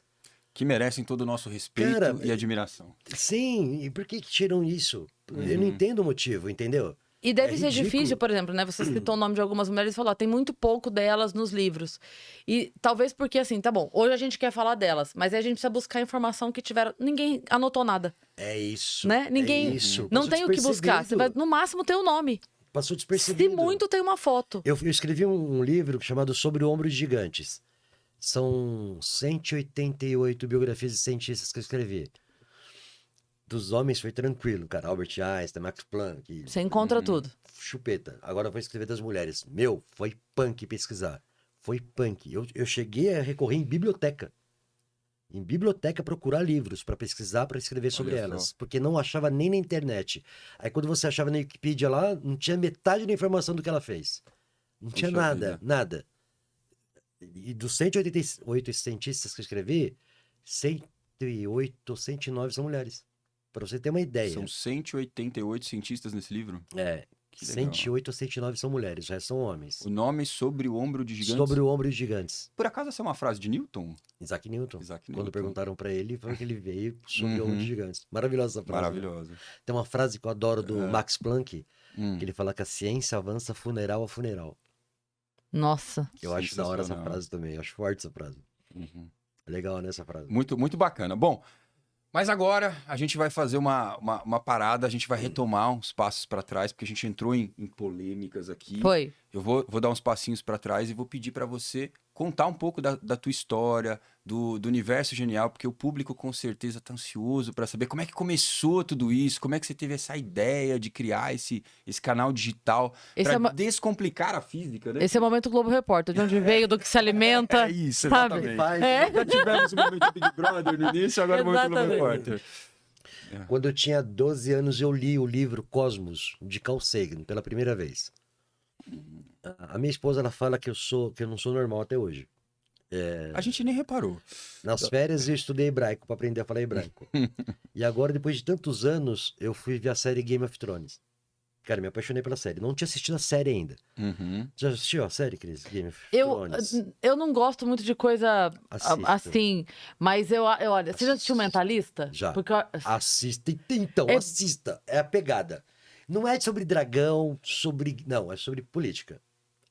Que merecem todo o nosso respeito Cara, e admiração. Sim, e por que tiram isso? Eu não entendo o motivo, entendeu? E deve É ser ridículo. difícil, por exemplo, né? Você citou o nome de algumas mulheres e falou, tem muito pouco delas nos livros. E talvez porque, assim, tá bom, hoje a gente quer falar delas, mas aí a gente precisa buscar informação que tiveram... Ninguém anotou nada, É isso. né? Ninguém... É isso. Não Passou tem o que buscar. Você vai, no máximo, ter o nome. Passou Se despercebido. muito, tem uma foto. Eu escrevi um livro chamado Sobre o Ombro de Gigantes. São 188 biografias de cientistas que eu escrevi. Dos homens foi tranquilo, cara. Albert Einstein, Max Planck, Você encontra tudo. chupeta. Agora eu vou escrever das mulheres. Meu, foi punk pesquisar. Foi punk. Eu cheguei a recorrer em biblioteca. Em biblioteca procurar livros para pesquisar, para escrever sobre Olha só. elas. Porque não achava nem na internet. Aí quando você achava na Wikipedia lá, não tinha metade da informação do que ela fez. Não tinha Puxa nada, vida. nada. E dos 188 cientistas que eu escrevi, 108 ou 109 são mulheres. Para você ter uma ideia. São 188 cientistas nesse livro. É, Que legal. 108 ou 109 são mulheres, já são homens. O nome sobre o ombro de gigantes. Sobre o ombro de gigantes. Por acaso essa é uma frase de Newton? Isaac Newton. Isaac Quando Newton. perguntaram para ele, foi que ele veio sobre o Uhum. ombro de gigantes. Maravilhosa essa frase. Maravilhosa. Tem uma frase que eu adoro do É. Max Planck, Hum. que ele fala que a ciência avança funeral a funeral. Nossa. Eu acho da hora essa Sensacional. frase também. Eu acho forte essa frase. Uhum. É legal, né, essa frase? Muito, muito bacana. Bom, mas agora a gente vai fazer uma parada, a gente vai retomar uns passos para trás, porque a gente entrou em polêmicas aqui. Foi. Eu vou dar uns passinhos para trás e vou pedir para você contar um pouco da tua história, do universo genial, porque o público com certeza tá ansioso para saber como é que começou tudo isso, como é que você teve essa ideia de criar esse canal digital Esse para é uma- descomplicar a física, né? Esse é o momento Globo Repórter, de onde veio, do que se alimenta. É isso, sabe? exatamente. É. Já tivemos o momento Big Brother no início, agora o momento Globo Exatamente. Repórter. Quando eu tinha 12 anos, eu li o livro Cosmos, de Carl Sagan, pela primeira vez. A minha esposa, ela fala que eu não sou normal até hoje. A gente nem reparou. Nas férias eu estudei hebraico para aprender a falar hebraico. E agora, depois de tantos anos, eu fui ver a série Game of Thrones. Cara, me apaixonei pela série. Não tinha assistido a série ainda. Uhum. Já assistiu a série, Cris? Game of Eu, Thrones? eu não gosto muito de coisa Assista. assim, mas olha, você já assistiu Mentalista? Já. Porque Assista. Então, É- assista. É a pegada. Não é sobre dragão, Não, é sobre política.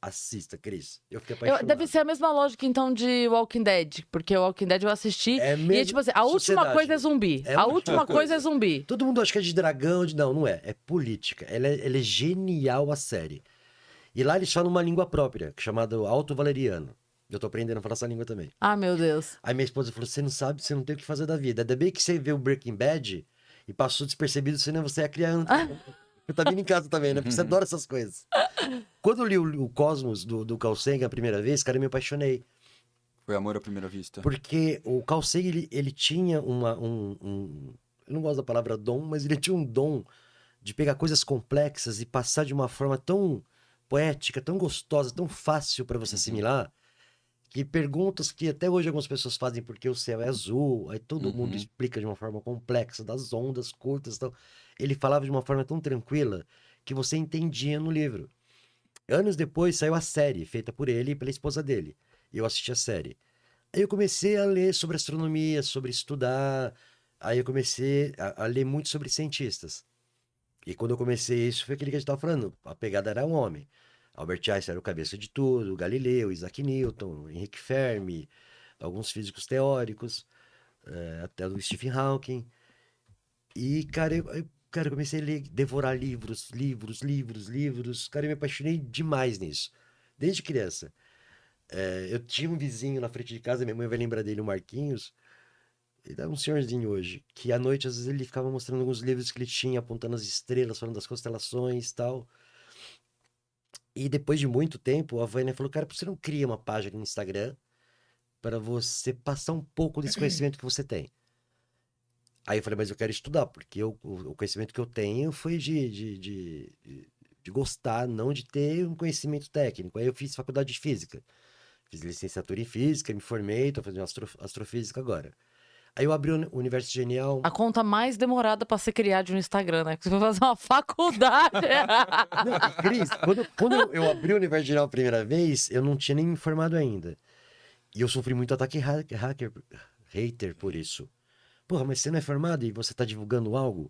Assista, Cris. Eu fiquei apaixonado. deve ser a mesma lógica, então, de Walking Dead. Porque o Walking Dead eu assisti. É E é mesmo tipo assim, a última sociedade. coisa é zumbi. É a uma última coisa é coisa. zumbi. Todo mundo acha que é de dragão. Não, não é. É política. Ela é genial, a série. E lá eles falam uma língua própria, chamada Alto Valeriano. Eu tô aprendendo a falar essa língua também. Ah, meu Deus. Aí minha esposa falou: você não sabe, você não tem o que fazer da vida. Ainda bem que você vê o Breaking Bad e passou despercebido, senão você é criança. Você tá vindo em casa também, né? Porque você adora essas coisas. Quando eu li o Cosmos do Carl Sagan a primeira vez, cara, eu me apaixonei. Foi amor à primeira vista. Porque o Carl Sagan, ele tinha eu não gosto da palavra dom, mas ele tinha um dom de pegar coisas complexas e passar de uma forma tão poética, tão gostosa, tão fácil para você assimilar, que perguntas que até hoje algumas pessoas fazem porque o céu é azul, aí todo mundo explica de uma forma complexa, das ondas curtas e tal. Ele falava de uma forma tão tranquila que você entendia no livro. Anos depois saiu a série, feita por ele e pela esposa dele. E eu assisti a série. Aí eu comecei a ler sobre astronomia, sobre estudar. Aí eu comecei a ler muito sobre cientistas. E quando eu comecei isso, foi aquele que a gente estava falando. A pegada era um homem. Albert Einstein era o cabeça de tudo, Galileu, Isaac Newton, Henrique Fermi, alguns físicos teóricos, até o Stephen Hawking. E, cara, eu comecei a ler, devorar livros. Cara, eu me apaixonei demais nisso, desde criança. Eu tinha um vizinho na frente de casa, minha mãe vai lembrar dele, o Marquinhos. Ele era um senhorzinho hoje, que à noite, às vezes, ele ficava mostrando alguns livros que ele tinha, apontando as estrelas, falando das constelações e tal. E depois de muito tempo, a Vânia falou, cara, por que você não cria uma página no Instagram para você passar um pouco desse conhecimento que você tem? Aí eu falei, mas eu quero estudar, porque o conhecimento que eu tenho foi de gostar, não de ter um conhecimento técnico. Aí eu fiz faculdade de física. Fiz licenciatura em física, me formei, tô fazendo astrofísica agora. Aí eu abri o Universo Genial. A conta mais demorada pra ser criada no Instagram, né? Porque você vai fazer uma faculdade. Não, Cris, quando eu abri o Universo Genial a primeira vez, eu não tinha nem me informado ainda. E eu sofri muito ataque hater por isso. Porra, mas você não é formado e você tá divulgando algo?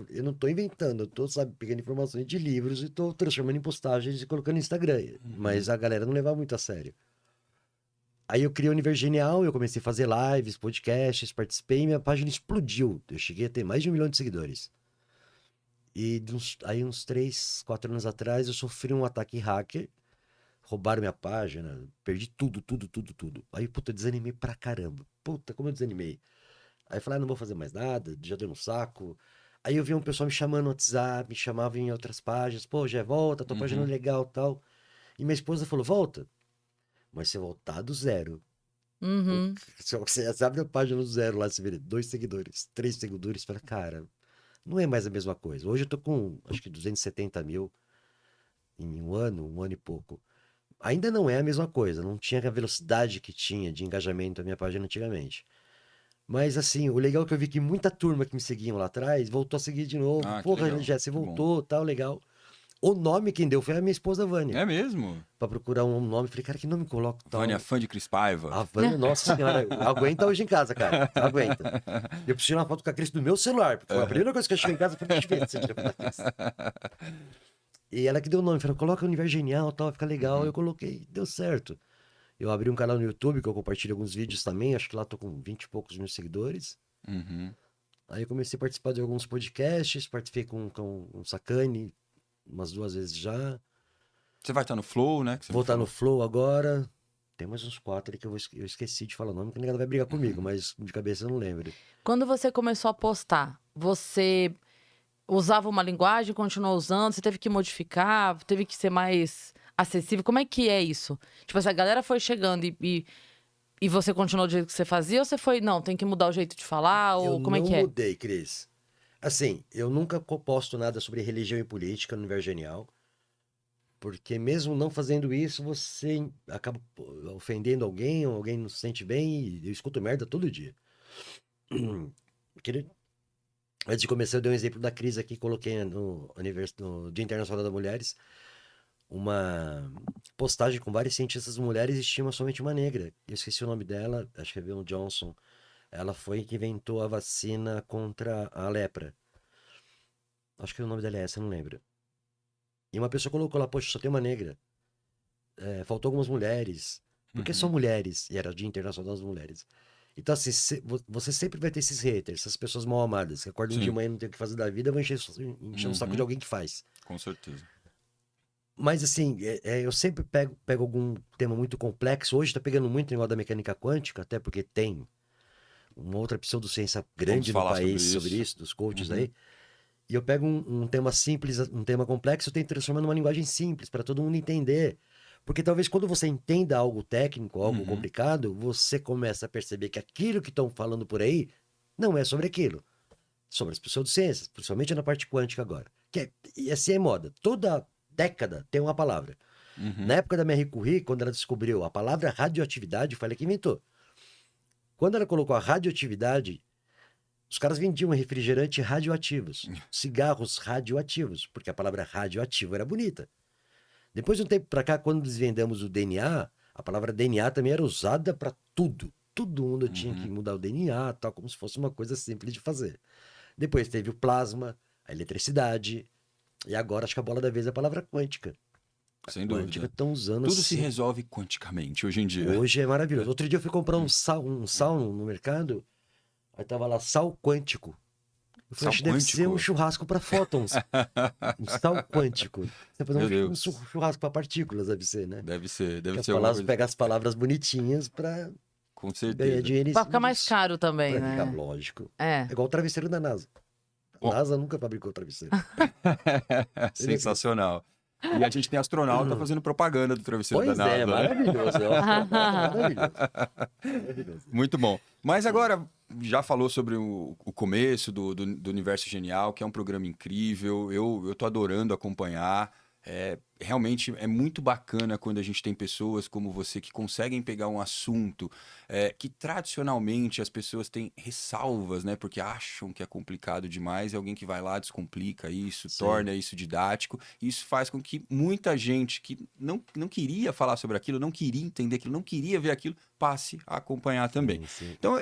Eu não tô inventando, eu tô, sabe, pegando informações de livros e tô transformando em postagens e colocando no Instagram. Mas a galera não levava muito a sério. Aí eu criei o Universo Genial, eu comecei a fazer lives, podcasts, participei e minha página explodiu. Eu cheguei a ter mais de 1 milhão de seguidores. E aí uns 3, 4 anos atrás eu sofri um ataque hacker. Roubaram minha página, perdi tudo. Aí, puta, eu desanimei pra caramba. Puta, como eu desanimei. Aí eu falei, não vou fazer mais nada, já deu no saco. Aí eu vi um pessoal me chamando no WhatsApp, me chamava em outras páginas. Pô, já volta, tua página é legal e tal. E minha esposa falou, volta. Mas você voltar do zero. Uhum. Você abre a página do zero lá, você vê 2 seguidores, 3 seguidores, fala, cara, não é mais a mesma coisa. Hoje eu tô com, acho que 270 mil em um ano e pouco. Ainda não é a mesma coisa, não tinha a velocidade que tinha de engajamento a minha página antigamente. Mas assim, o legal é que eu vi que muita turma que me seguiam lá atrás voltou a seguir de novo. Ah, que Porra, legal. já você Que bom. voltou, tal, legal. O nome quem deu foi a minha esposa Vânia. É mesmo? Pra procurar um nome, falei, cara, que nome coloco tal? Vânia, fã de Cris Paiva. A Vânia, nossa senhora, aguenta hoje em casa, cara. Aguenta. Eu preciso tirar uma foto com a Cris do meu celular, porque foi a primeira coisa que eu cheguei em casa foi deixa eu ver se você tira foto da Cris. E ela que deu o nome, falou, coloca o Universo Genial, tal, fica legal. Eu coloquei, deu certo. Eu abri um canal no YouTube que eu compartilho alguns vídeos também, acho que lá tô com 20 e poucos mil seguidores. Uhum. Aí eu comecei a participar de alguns podcasts, participei com um Sacane umas 2 vezes já. Você vai estar no Flow, né? Vou estar no Flow agora. Tem mais uns 4 ali que eu esqueci de falar o nome, que ninguém vai brigar comigo, mas de cabeça eu não lembro. Quando você começou a postar, você usava uma linguagem, continuou usando? Você teve que modificar? Teve que ser mais acessível? Como é que é isso? Tipo assim, a galera foi chegando e você continuou do jeito que você fazia? Ou você foi, não, tem que mudar o jeito de falar? Ou como é que Eu é? não mudei, Cris. Assim, eu nunca posto nada sobre religião e política no Universo Genial. Porque mesmo não fazendo isso, você acaba ofendendo alguém, ou alguém não se sente bem, e eu escuto merda todo dia. Antes de começar, eu dei um exemplo da crise aqui, coloquei no Dia Internacional das Mulheres, uma postagem com várias cientistas mulheres e tinha somente uma negra. Eu esqueci o nome dela, acho que é Bill Johnson. Ela foi que inventou a vacina contra a lepra. Acho que o nome dela é essa, eu não lembro. E uma pessoa colocou lá, poxa, só tem uma negra. Faltou algumas mulheres. Por que só mulheres? E era o Dia Internacional das Mulheres. Então, assim, você sempre vai ter esses haters, essas pessoas mal amadas, que acordam de manhã e não tem o que fazer da vida, vão encher o saco de alguém que faz. Com certeza. Mas, assim, eu sempre pego algum tema muito complexo. Hoje tá pegando muito o negócio da mecânica quântica, até porque tem uma outra pseudociência grande no país sobre isso, dos coaches aí. E eu pego um tema simples, um tema complexo, eu tento transformar numa linguagem simples, para todo mundo entender. Porque talvez quando você entenda algo técnico, algo complicado, você começa a perceber que aquilo que estão falando por aí não é sobre aquilo. Sobre as pseudociências, principalmente na parte quântica agora. E assim é moda. Toda década tem uma palavra. Na época da Marie Curie, quando ela descobriu a palavra radioatividade, foi ela que inventou. Quando ela colocou a radioatividade, os caras vendiam refrigerantes radioativos, cigarros radioativos, porque a palavra radioativo era bonita. Depois de um tempo pra cá, quando desvendamos o DNA, a palavra DNA também era usada para tudo. Todo mundo tinha que mudar o DNA, tal, como se fosse uma coisa simples de fazer. Depois teve o plasma, a eletricidade, e agora acho que a bola da vez é a palavra quântica. Sem quântica dúvida. estão usando Tudo se assim. resolve quanticamente hoje em dia. Hoje é maravilhoso. Outro dia eu fui comprar um sal no mercado, aí tava lá sal quântico. Eu falei, Sal acho que deve ser quântico? um churrasco para fótons. Um sal quântico. Você fazer Meu um Deus. churrasco para partículas, deve ser, né? Deve ser Que as alguma palavras, coisa. pegar as palavras bonitinhas para Com ganhar certeza. dinheiro em Pra cima ficar mais disso. caro também, Pra ficar né? lógico. É. É igual o travesseiro da NASA. A Bom. NASA nunca fabricou travesseiro. Sensacional. E a gente tem astronauta fazendo propaganda do travesseiro Pois da NASA, é, né? maravilhoso. Maravilhoso. Maravilhoso. Muito bom. Mas agora, já falou sobre o começo do Universo Genial, que é um programa incrível. Eu tô adorando acompanhar. Realmente é muito bacana quando a gente tem pessoas como você que conseguem pegar um assunto que tradicionalmente as pessoas têm ressalvas, né? Porque acham que é complicado demais, e alguém que vai lá descomplica isso, Sim. torna isso didático. E isso faz com que muita gente que não queria falar sobre aquilo, não queria entender aquilo, não queria ver aquilo, passe a acompanhar também. Sim. Então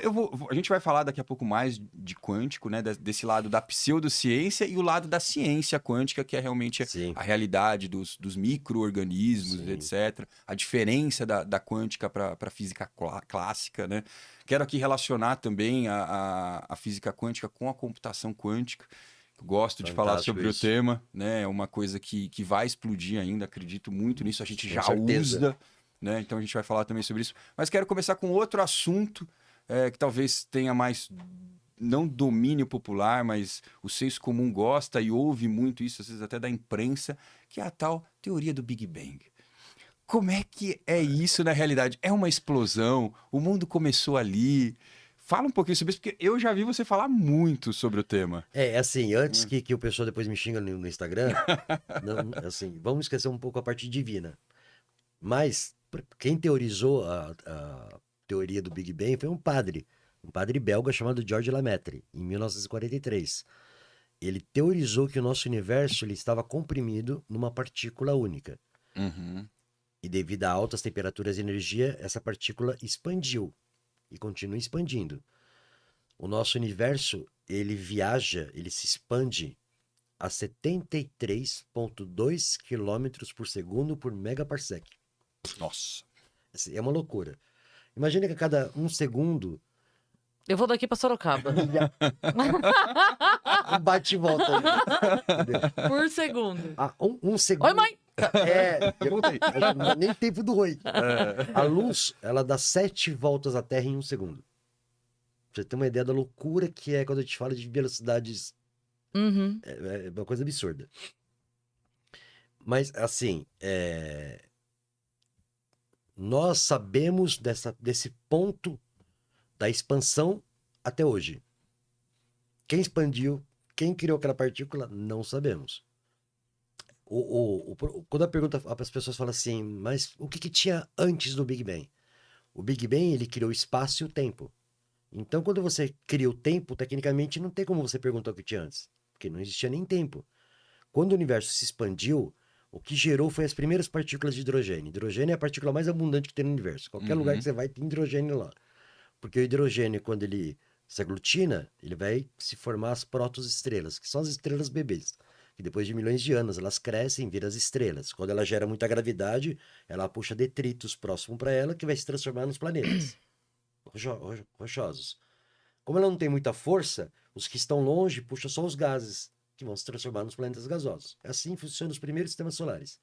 a gente vai falar daqui a pouco mais de quântico, né? Desse lado da pseudociência e o lado da ciência quântica, que é realmente Sim. a realidade dos micro-organismos, Sim. etc. A diferença da quântica para a física clássica, né? Quero aqui relacionar também a física quântica com a computação quântica. Gosto de falar Fantástico sobre isso. o tema, né? É uma coisa que vai explodir ainda, acredito muito nisso. A gente Com já certeza. usa, né? Então a gente vai falar também sobre isso. Mas quero começar com outro assunto que talvez tenha mais, não domínio popular, mas o senso comum gosta e ouve muito isso, às vezes até da imprensa, que é a tal teoria do Big Bang. Como é que é isso na realidade? É uma explosão? O mundo começou ali? Fala um pouquinho sobre isso, porque eu já vi você falar muito sobre o tema. Assim, antes que o pessoal depois me xinga no Instagram, assim, vamos esquecer um pouco a parte divina. Mas quem teorizou a teoria do Big Bang foi um padre belga chamado Georges Lemaitre, em 1943. Ele teorizou que o nosso universo ele estava comprimido numa partícula única. Uhum. E devido a altas temperaturas e energia, essa partícula expandiu e continua expandindo. O nosso universo, ele viaja, ele se expande a 73,2 km por segundo por megaparsec. Nossa. Assim, é uma loucura. Imagina que a cada um segundo, Eu vou daqui pra Sorocaba. um bate e volta. Entendeu? Por segundo. Um segundo. Oi, mãe! Voltei. Não dá nem tempo do oi. A luz, ela dá 7 voltas à Terra em um segundo. Pra você ter uma ideia da loucura que é quando a gente fala de velocidades. Uhum. É uma coisa absurda. Mas, assim, nós sabemos desse ponto da expansão até hoje. Quem expandiu, quem criou aquela partícula, não sabemos. Quando a pergunta, as pessoas falam assim, mas o que tinha antes do Big Bang? O Big Bang, ele criou o espaço e o tempo. Então, quando você cria o tempo, tecnicamente não tem como você perguntar o que tinha antes, porque não existia nem tempo. Quando o universo se expandiu, o que gerou foi as primeiras partículas de hidrogênio. Hidrogênio é a partícula mais abundante que tem no universo. Qualquer lugar que você vai, tem hidrogênio lá. Porque o hidrogênio, quando ele se aglutina, ele vai se formar as protostrelas, que são as estrelas bebês. Que depois de milhões de anos, elas crescem, viram as estrelas. Quando ela gera muita gravidade, ela puxa detritos próximo para ela, que vai se transformar nos planetas rochosos. Como ela não tem muita força, os que estão longe puxam só os gases, que vão se transformar nos planetas gasosos. Assim funcionam os primeiros sistemas solares.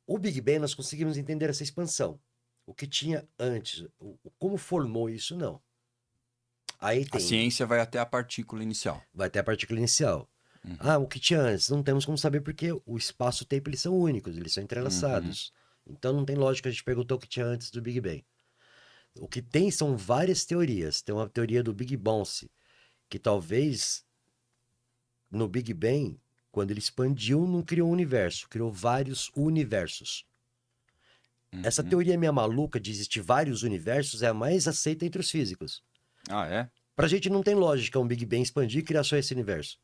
O Big Bang, nós conseguimos entender essa expansão. O que tinha antes, como formou isso, não. Aí A ciência vai até a partícula inicial. Vai até a partícula inicial. O que tinha antes? Não temos como saber porque o espaço e o tempo eles são únicos, eles são entrelaçados. Então não tem lógica a gente perguntar o que tinha antes do Big Bang. O que tem são várias teorias. Tem uma teoria do Big Bounce, que talvez no Big Bang, quando ele expandiu, não criou um universo, criou vários universos. Essa teoria minha maluca de existir vários universos é a mais aceita entre os físicos. Ah, é? Pra gente não tem lógica um Big Bang expandir e criar só esse universo.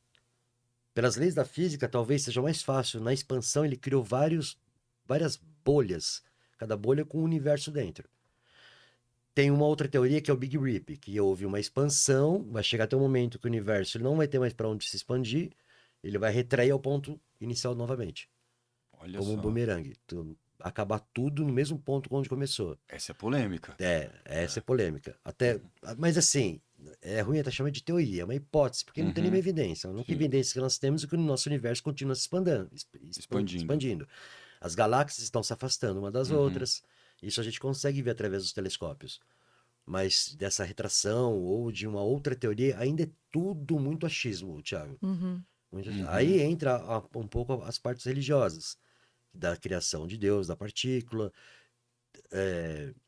Pelas leis da física, talvez seja mais fácil. Na expansão, ele criou várias bolhas, cada bolha com um universo dentro. Tem uma outra teoria que é o Big Rip, que houve uma expansão, vai chegar até um momento que o universo não vai ter mais para onde se expandir, ele vai retrair ao ponto inicial novamente. Olha como um só. bumerangue. Acabar tudo no mesmo ponto onde começou. Essa é polêmica. Essa é polêmica. Mas assim, é ruim até chamar de teoria, é uma hipótese, porque não tem nenhuma evidência. A única evidência que nós temos é que o nosso universo continua se expandindo. As galáxias estão se afastando uma das outras. Isso a gente consegue ver através dos telescópios. Mas dessa retração ou de uma outra teoria, ainda é tudo muito achismo, Thiago. Aí entra um pouco as partes religiosas, da criação de Deus, da partícula.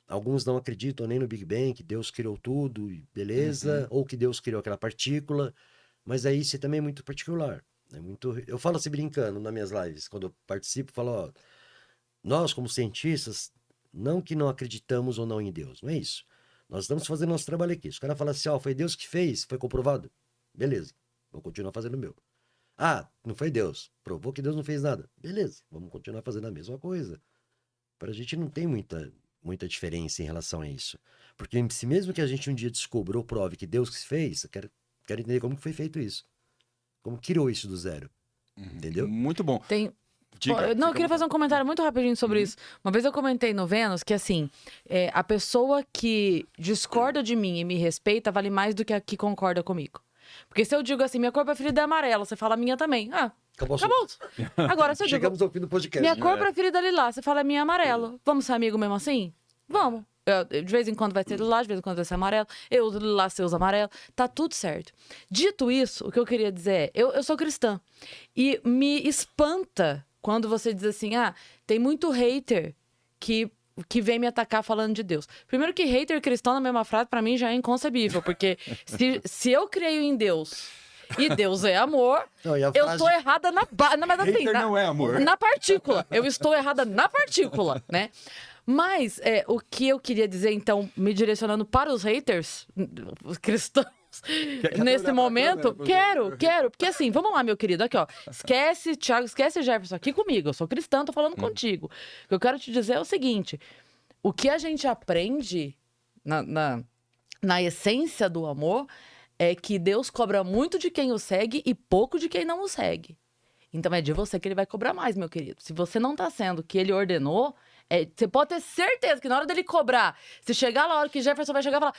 Alguns não acreditam nem no Big Bang, que Deus criou tudo, e beleza, ou que Deus criou aquela partícula, mas aí isso também é muito particular. Eu falo assim brincando nas minhas lives, quando eu participo, falo, ó, nós como cientistas, não que não acreditamos ou não em Deus, não é isso. Nós estamos fazendo nosso trabalho aqui. Se o cara fala assim, ó, foi Deus que fez, foi comprovado, beleza, vou continuar fazendo o meu. Ah, não foi Deus, provou que Deus não fez nada, beleza, vamos continuar fazendo a mesma coisa. Para a gente não tem muita diferença em relação a isso. Porque se mesmo que a gente um dia descubra ou prove que Deus que fez, eu quero entender como que foi feito isso. Como criou isso do zero. Entendeu? Muito bom. Eu queria fazer um comentário muito rapidinho sobre isso. Uma vez eu comentei no Vênus que, assim, a pessoa que discorda de mim e me respeita vale mais do que a que concorda comigo. Porque se eu digo assim, minha cor preferida é amarela, você fala a minha também. Ah, acabou. Agora, se eu digo, chegamos ao fim do podcast. Minha cor preferida é lilás, você fala a minha é amarelo. Vamos ser amigos mesmo assim? Vamos. De vez em quando vai ser lilás, de vez em quando vai ser amarelo. Eu uso lilás, você usa amarelo. Tá tudo certo. Dito isso, o que eu queria dizer é, eu sou cristã. E me espanta quando você diz assim, tem muito hater que vem me atacar falando de Deus. Primeiro que hater e cristão na mesma frase, pra mim, já é inconcebível. Porque se eu creio em Deus e Deus é amor, eu tô errada na base. Mas assim, hater não é amor. Na partícula. Eu estou errada na partícula, né? Mas o que eu queria dizer, então, me direcionando para os haters, os cristãos, nesse momento, quero. Porque assim, vamos lá, meu querido, aqui, ó. Esquece, Thiago, esquece Jefferson, aqui comigo. Eu sou cristão, tô falando contigo. O que eu quero te dizer é o seguinte: o que a gente aprende na essência do amor é que Deus cobra muito de quem o segue e pouco de quem não o segue. Então é de você que ele vai cobrar mais, meu querido. Se você não tá sendo o que ele ordenou, você pode ter certeza que na hora dele cobrar, se chegar lá a hora que Jefferson vai chegar e falar,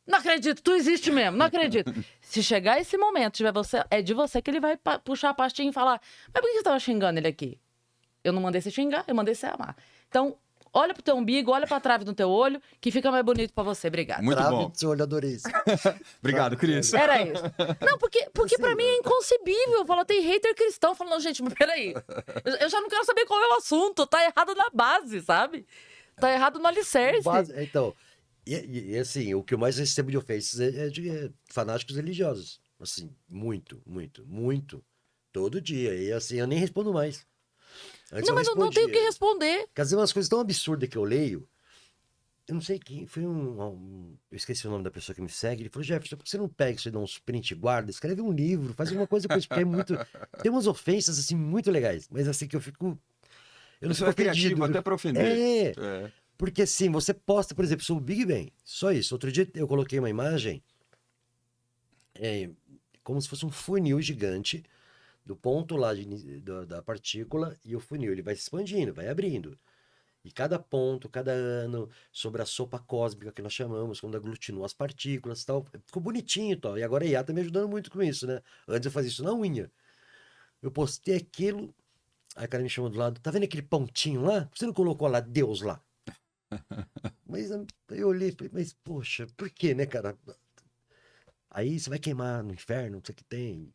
não acredito, tu existe mesmo, não acredito. Se chegar esse momento, é de você que ele vai puxar a pastinha e falar, mas por que você tava xingando ele aqui? Eu não mandei você xingar, eu mandei você amar. Então, olha pro teu umbigo, olha pra trave no teu olho, que fica mais bonito pra você. Obrigada. Muito trave bom. do seu olho, adorei isso. Obrigado, Cris. Era isso. Não, porque pra mim é inconcebível. Fala, tem hater cristão falando, gente, mas peraí. Eu já não quero saber qual é o assunto. Tá errado na base, sabe? Tá errado no alicerce. Então, e assim, o que eu mais recebo de ofensas é de fanáticos religiosos. Assim, muito. Todo dia. E assim, eu nem respondo mais. Antes não, mas não tenho o que responder. Quer dizer, umas coisas tão absurdas que eu leio. Eu não sei quem. Foi eu esqueci o nome da pessoa que me segue. Ele falou, Jefferson, por que você não pega isso e dá uns print e guarda? Escreve um livro, faz alguma coisa com isso, porque é muito. Tem umas ofensas, assim, muito legais. Mas assim, que eu fico. Eu não Isso fico é criativo, até pra ofender. Porque assim, você posta, por exemplo, sobre o Big Bang. Só isso. Outro dia eu coloquei uma imagem. Como se fosse um funil gigante. Do ponto lá da partícula e o funil. Ele vai se expandindo, vai abrindo. E cada ponto, cada ano, sobre a sopa cósmica que nós chamamos, quando aglutinou as partículas e tal. Ficou bonitinho e tal. E agora a IA tá me ajudando muito com isso, né? Antes eu fazia isso na unha. Eu postei aquilo, aí o cara me chamou do lado, tá vendo aquele pontinho lá? Por que você não colocou lá Deus lá? Mas eu olhei e falei, mas poxa, por que, né, cara? Aí você vai queimar no inferno, não sei o que tem.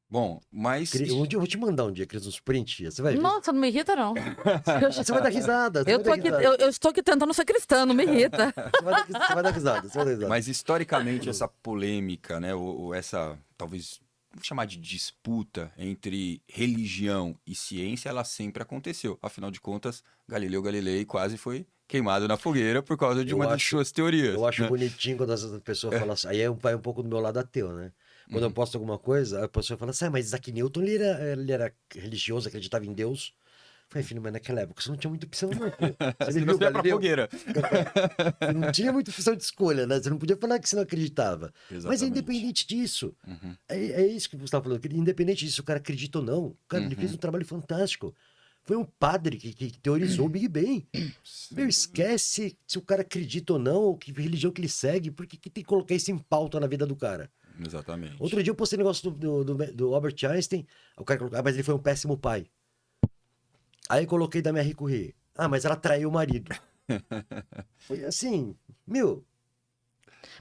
Bom, mas... Eu vou te mandar um dia, Cris, uns prints, você vai ver. Nossa, não me irrita, não. Você vai dar risada. Eu estou aqui tentando ser cristã, não me irrita. Você vai dar risada. Mas historicamente essa polêmica, né, ou essa, talvez, vamos chamar de disputa entre religião e ciência, ela sempre aconteceu. Afinal de contas, Galileu Galilei quase foi queimado na fogueira por causa de uma das suas teorias. Eu acho bonitinho quando as pessoas falam assim, aí vai um pouco do meu lado ateu, né? Quando eu posto alguma coisa, a pessoa fala assim, mas Isaac Newton ele era religioso, acreditava em Deus. Eu falei, filho, mas naquela época você não tinha muita opção, não. Você não ia pra fogueira. Você não tinha muita opção de escolha, né? Você não podia falar que você não acreditava. Exatamente. Mas independente disso, é isso que você estava falando, independente disso, o cara acredita ou não, o cara ele fez um trabalho fantástico. foi um padre que teorizou o Big Bang. Meu, esquece se o cara acredita ou não, ou que religião que ele segue, porque que tem que colocar isso em pauta na vida do cara. Exatamente. Outro dia eu postei um negócio do Albert Einstein, o cara colocou, mas ele foi um péssimo pai. Aí eu coloquei da Marie Curie. Mas ela traiu o marido. Foi assim, meu...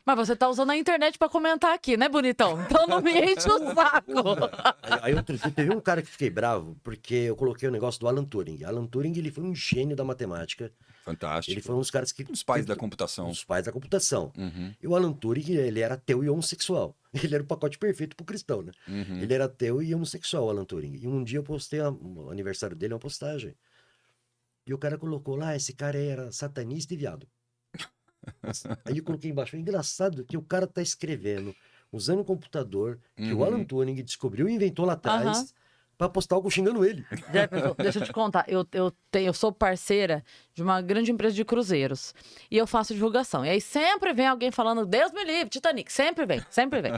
Mas você tá usando a internet pra comentar aqui, né, bonitão? Então não me enche o saco. Aí outro dia teve um cara que fiquei bravo, porque eu coloquei o negócio do Alan Turing. Alan Turing, ele foi um gênio da matemática. Fantástico. Ele foi um dos caras que... Os pais da computação. Os pais da computação. Uhum. E o Alan Turing, ele era ateu e homossexual. Ele era o pacote perfeito pro cristão, né? Uhum. Ele era ateu e homossexual, o Alan Turing. E um dia eu postei o aniversário dele, uma postagem. E o cara colocou lá, esse cara era satanista e viado. Aí eu coloquei embaixo. É engraçado que o cara tá escrevendo, usando o computador, que o Alan Turing descobriu e inventou lá atrás, pra postar algo xingando ele. Jefferson, deixa eu te contar. Eu sou parceira de uma grande empresa de cruzeiros. E eu faço divulgação. E aí sempre vem alguém falando, Deus me livre, Titanic. Sempre vem, sempre vem.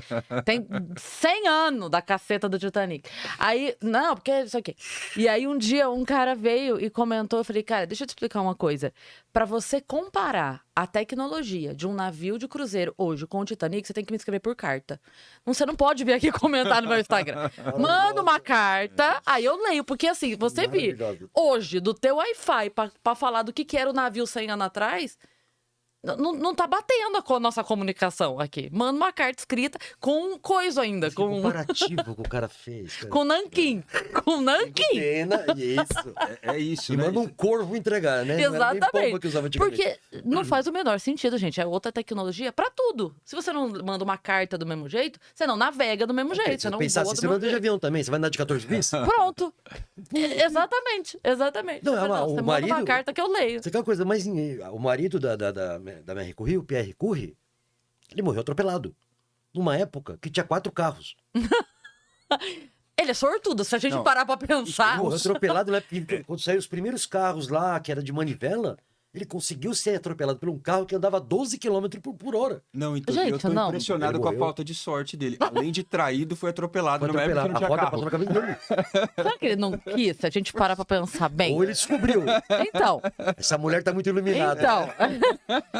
Tem 100 anos da caceta do Titanic. Aí, não, porque isso aqui. E aí um dia um cara veio e comentou, eu falei, cara, deixa eu te explicar uma coisa. Pra você comparar a tecnologia de um navio de cruzeiro hoje com o Titanic, você tem que me escrever por carta. Você não pode vir aqui comentar no meu Instagram. Manda uma carta, aí eu leio. Porque assim, você vir hoje do teu Wi-Fi pra falar do que era o navio 100 anos atrás, não tá batendo com a nossa comunicação aqui. Manda uma carta escrita com coisa ainda. Com comparativo que o cara fez. Cara. Com nanquim. Com nanquim. Pena, isso. É isso, E né? manda um corvo entregar, né? Exatamente. Não era nem pomba que usava antigamente. Porque não faz o menor sentido, gente. É outra tecnologia pra tudo. Se você não manda uma carta do mesmo jeito, você não navega do mesmo jeito. Você não pensar voa assim, do você mesmo anda de jeito. avião também, você vai andar de 14 bis? Pronto. Exatamente. Não, Você manda marido... uma carta que eu leio. Você quer uma coisa mais... O marido da Marie Curie, o Pierre Curie, ele morreu atropelado. Numa época que tinha 4 carros. Ele é sortudo, se a gente parar pra pensar. Morreu atropelado, né? Quando saiu os primeiros carros lá, que era de manivela, ele conseguiu ser atropelado por um carro que andava 12 km por hora. Não, então Gente, eu tô não. impressionado Ele com a morreu. falta de sorte dele. Além de traído, foi atropelado. Foi Numa época que atropelado. não A tinha roda carro. passou na cabeça dele. Será que ele não quis, se a gente parar pra pensar bem? Ou ele descobriu. Então, Essa mulher tá muito iluminada.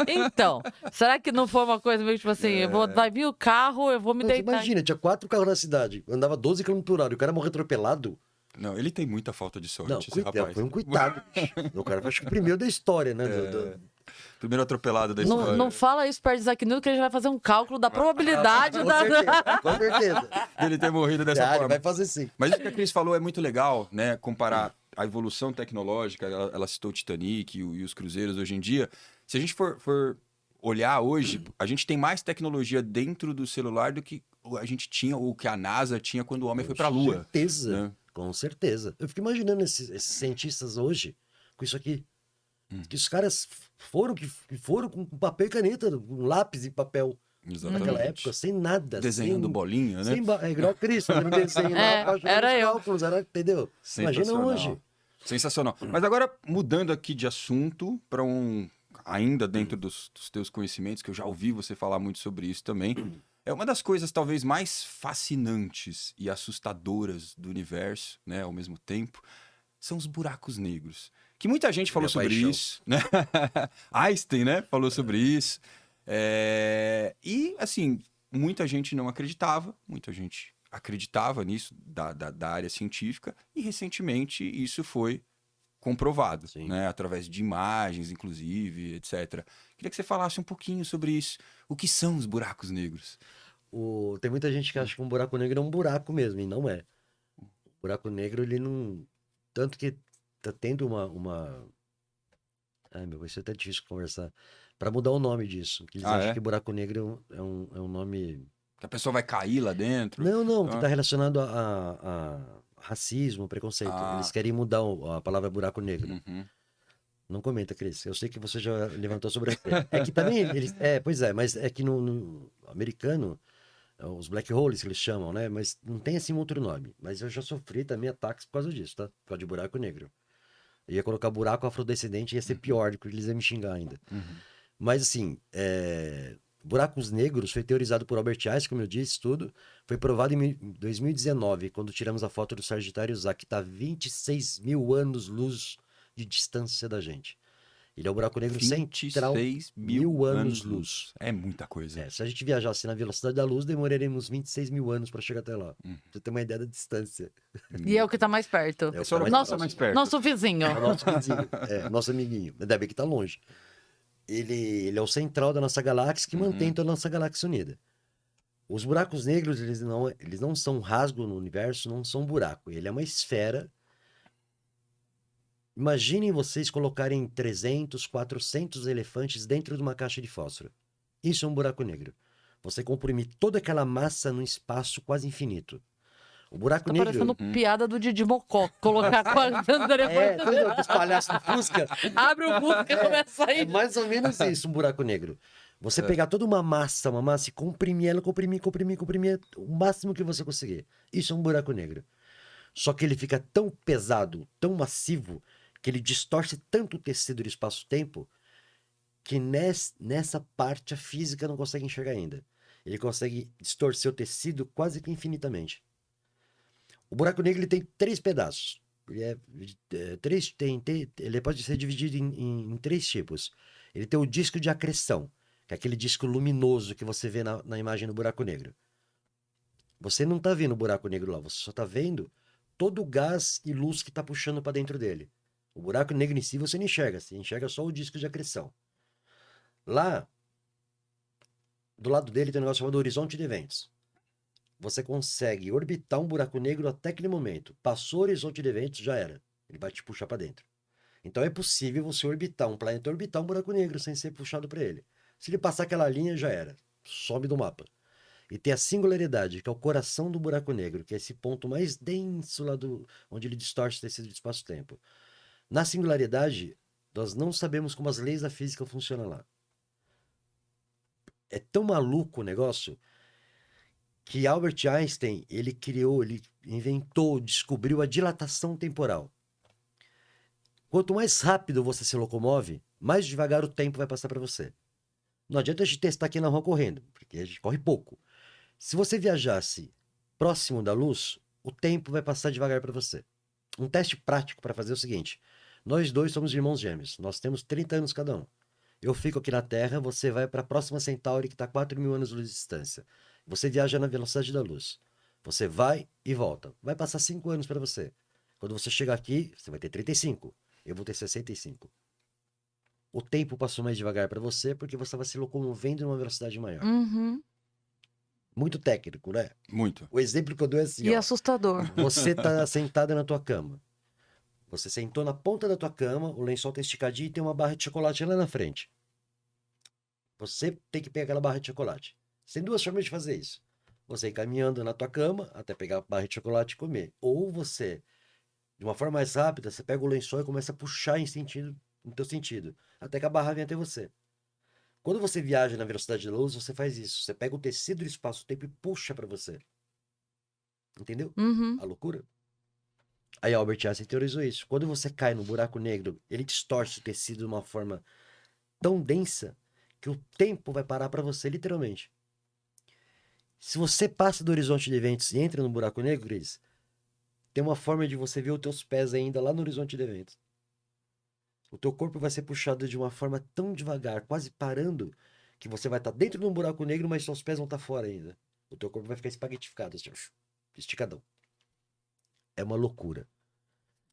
então, será que não foi uma coisa meio tipo assim, vai vir o carro, eu vou me Não, você deitar. imagina, tinha 4 carros na cidade, andava 12 km por hora, e o cara morreu atropelado. Não, ele tem muita falta de sorte, Não, esse coitado, rapaz. foi um coitado. Bicho. O cara foi acho que o primeiro da história, né? Primeiro atropelado da história. Não fala isso perto de Isaac Newton, que ele vai fazer um cálculo da probabilidade Com da. certeza, com certeza. Dele ter morrido dessa Ele forma. vai fazer sim. Mas o que a Cris falou é muito legal, né? Comparar a evolução tecnológica, ela citou o Titanic e os cruzeiros hoje em dia. Se a gente for olhar hoje, a gente tem mais tecnologia dentro do celular do que a gente tinha, ou que a NASA tinha quando o homem foi pra Lua. Com certeza, Né? com certeza. Eu fico imaginando esses cientistas hoje com isso aqui. Que os caras foram com papel e caneta, com lápis e papel. Exatamente. Naquela época, sem nada. Desenhando sem, bolinha, né? É igual a Cris, fazendo desenho lá, apaixonado era nos eu. cálculos, entendeu? Imagina Sensacional. hoje. Sensacional. Mas agora, mudando aqui de assunto para ainda dentro dos teus conhecimentos, que eu já ouvi você falar muito sobre isso também, é uma das coisas talvez mais fascinantes e assustadoras do universo, né, ao mesmo tempo, são os buracos negros. Que muita gente falou sobre isso, né? Einstein, né, falou sobre isso. E, assim, muita gente não acreditava, muita gente acreditava nisso da área científica, e recentemente isso foi comprovado, né? Através de imagens, inclusive, etc. Queria que você falasse um pouquinho sobre isso. O que são os buracos negros? Tem muita gente que acha que um buraco negro é um buraco mesmo, e não é. O buraco negro, ele não... Tanto que tá tendo uma... Ai, meu, vai ser até difícil conversar. Para mudar o nome disso. Que eles acham que buraco negro é um nome... Que a pessoa vai cair lá dentro? Não, que tá relacionado a racismo, preconceito. Eles querem mudar a palavra buraco negro. Não comenta, Cris. Eu sei que você já levantou sobre isso. É que também eles... pois é, mas é que no americano, os black holes que eles chamam, né? Mas não tem assim um outro nome. Mas eu já sofri também ataques por causa disso, tá? Por causa de buraco negro. Eu ia colocar buraco afrodescendente, ia ser pior, porque eles iam me xingar ainda. Mas assim, Buracos negros foi teorizado por Albert Einstein, como eu disse, tudo. Foi provado em 2019, quando tiramos a foto do Sagitário A, que está a 26 mil anos-luz de distância da gente. Ele é o buraco negro central, 26 mil anos-luz. É muita coisa. Se a gente viajasse na velocidade da luz, demoraremos 26 mil anos para chegar até lá. Pra você ter uma ideia da distância. E é o que tá mais perto. É o que Só tá nosso, mais perto. nosso vizinho. É o nosso vizinho, nosso amiguinho. Ainda bem que tá longe. Ele é o central da nossa galáxia que mantém toda a nossa galáxia unida. Os buracos negros, eles não são um rasgo no universo, não são um buraco. Ele é uma esfera. Imaginem vocês colocarem 300, 400 elefantes dentro de uma caixa de fósforo. Isso é um buraco negro. Você comprime toda aquela massa num espaço quase infinito. O buraco Tá negro... parecendo piada do Didi Mocó. Colocar 400 elefantes. Os palhaços do Fusca. Abre o Fusca e começa a É ir. mais ou menos isso, um buraco negro. Você pegar toda uma massa e comprimir ela, comprimir o máximo que você conseguir. Isso é um buraco negro. Só que ele fica tão pesado, tão massivo, que ele distorce tanto o tecido do espaço-tempo, que nessa parte a física não consegue enxergar ainda. Ele consegue distorcer o tecido quase que infinitamente. O buraco negro ele tem 3 pedaços. Ele pode ser dividido em 3 tipos. Ele tem o disco de acreção, que é aquele disco luminoso que você vê na imagem do buraco negro. Você não está vendo o buraco negro lá, você só está vendo todo o gás e luz que está puxando para dentro dele. O buraco negro em si você não enxerga, você enxerga só o disco de acreção. Lá, do lado dele tem um negócio chamado horizonte de eventos. Você consegue orbitar um buraco negro até aquele momento. Passou o horizonte de eventos, já era. Ele vai te puxar para dentro. Então é possível você orbitar um planeta, orbitar um buraco negro sem ser puxado para ele. Se ele passar aquela linha, já era. Some do mapa. E tem a singularidade, que é o coração do buraco negro, que é esse ponto mais denso lá onde ele distorce o tecido de espaço-tempo. Na singularidade, nós não sabemos como as leis da física funcionam lá. É tão maluco o negócio que Albert Einstein, ele inventou, descobriu a dilatação temporal. Quanto mais rápido você se locomove, mais devagar o tempo vai passar para você. Não adianta a gente testar aqui na rua correndo, porque a gente corre pouco. Se você viajasse próximo da luz, o tempo vai passar devagar para você. Um teste prático para fazer é o seguinte: nós dois somos irmãos gêmeos, nós temos 30 anos cada um. Eu fico aqui na Terra, você vai para a próxima Centauri, que está a 4 mil anos de distância. Você viaja na velocidade da luz. Você vai e volta. Vai passar 5 anos para você. Quando você chegar aqui, você vai ter 35. Eu vou ter 65. O tempo passou mais devagar para você porque você estava se locomovendo numa velocidade maior. Uhum. Muito técnico, né? Muito. O exemplo que eu dou é assim, E ó. assustador. Você tá sentada na tua cama. Você sentou na ponta da tua cama, o lençol tá esticadinho e tem uma barra de chocolate lá na frente. Você tem que pegar aquela barra de chocolate. Tem 2 formas de fazer isso. Você ir caminhando na tua cama até pegar a barra de chocolate e comer. Ou você, de uma forma mais rápida, você pega o lençol e começa a puxar no teu sentido, até que a barra venha até você. Quando você viaja na velocidade da luz, você faz isso. Você pega o tecido do espaço-tempo e puxa para você. Entendeu? Uhum. A loucura? Aí Albert Einstein teorizou isso. Quando você cai no buraco negro, ele distorce o tecido de uma forma tão densa que o tempo vai parar para você, literalmente. Se você passa do horizonte de eventos e entra no buraco negro, Cris, tem uma forma de você ver os teus pés ainda lá no horizonte de eventos. O teu corpo vai ser puxado de uma forma tão devagar, quase parando, que você vai estar dentro de um buraco negro, mas seus pés vão estar fora ainda. O teu corpo vai ficar espaguetificado, assim, esticadão. É uma loucura.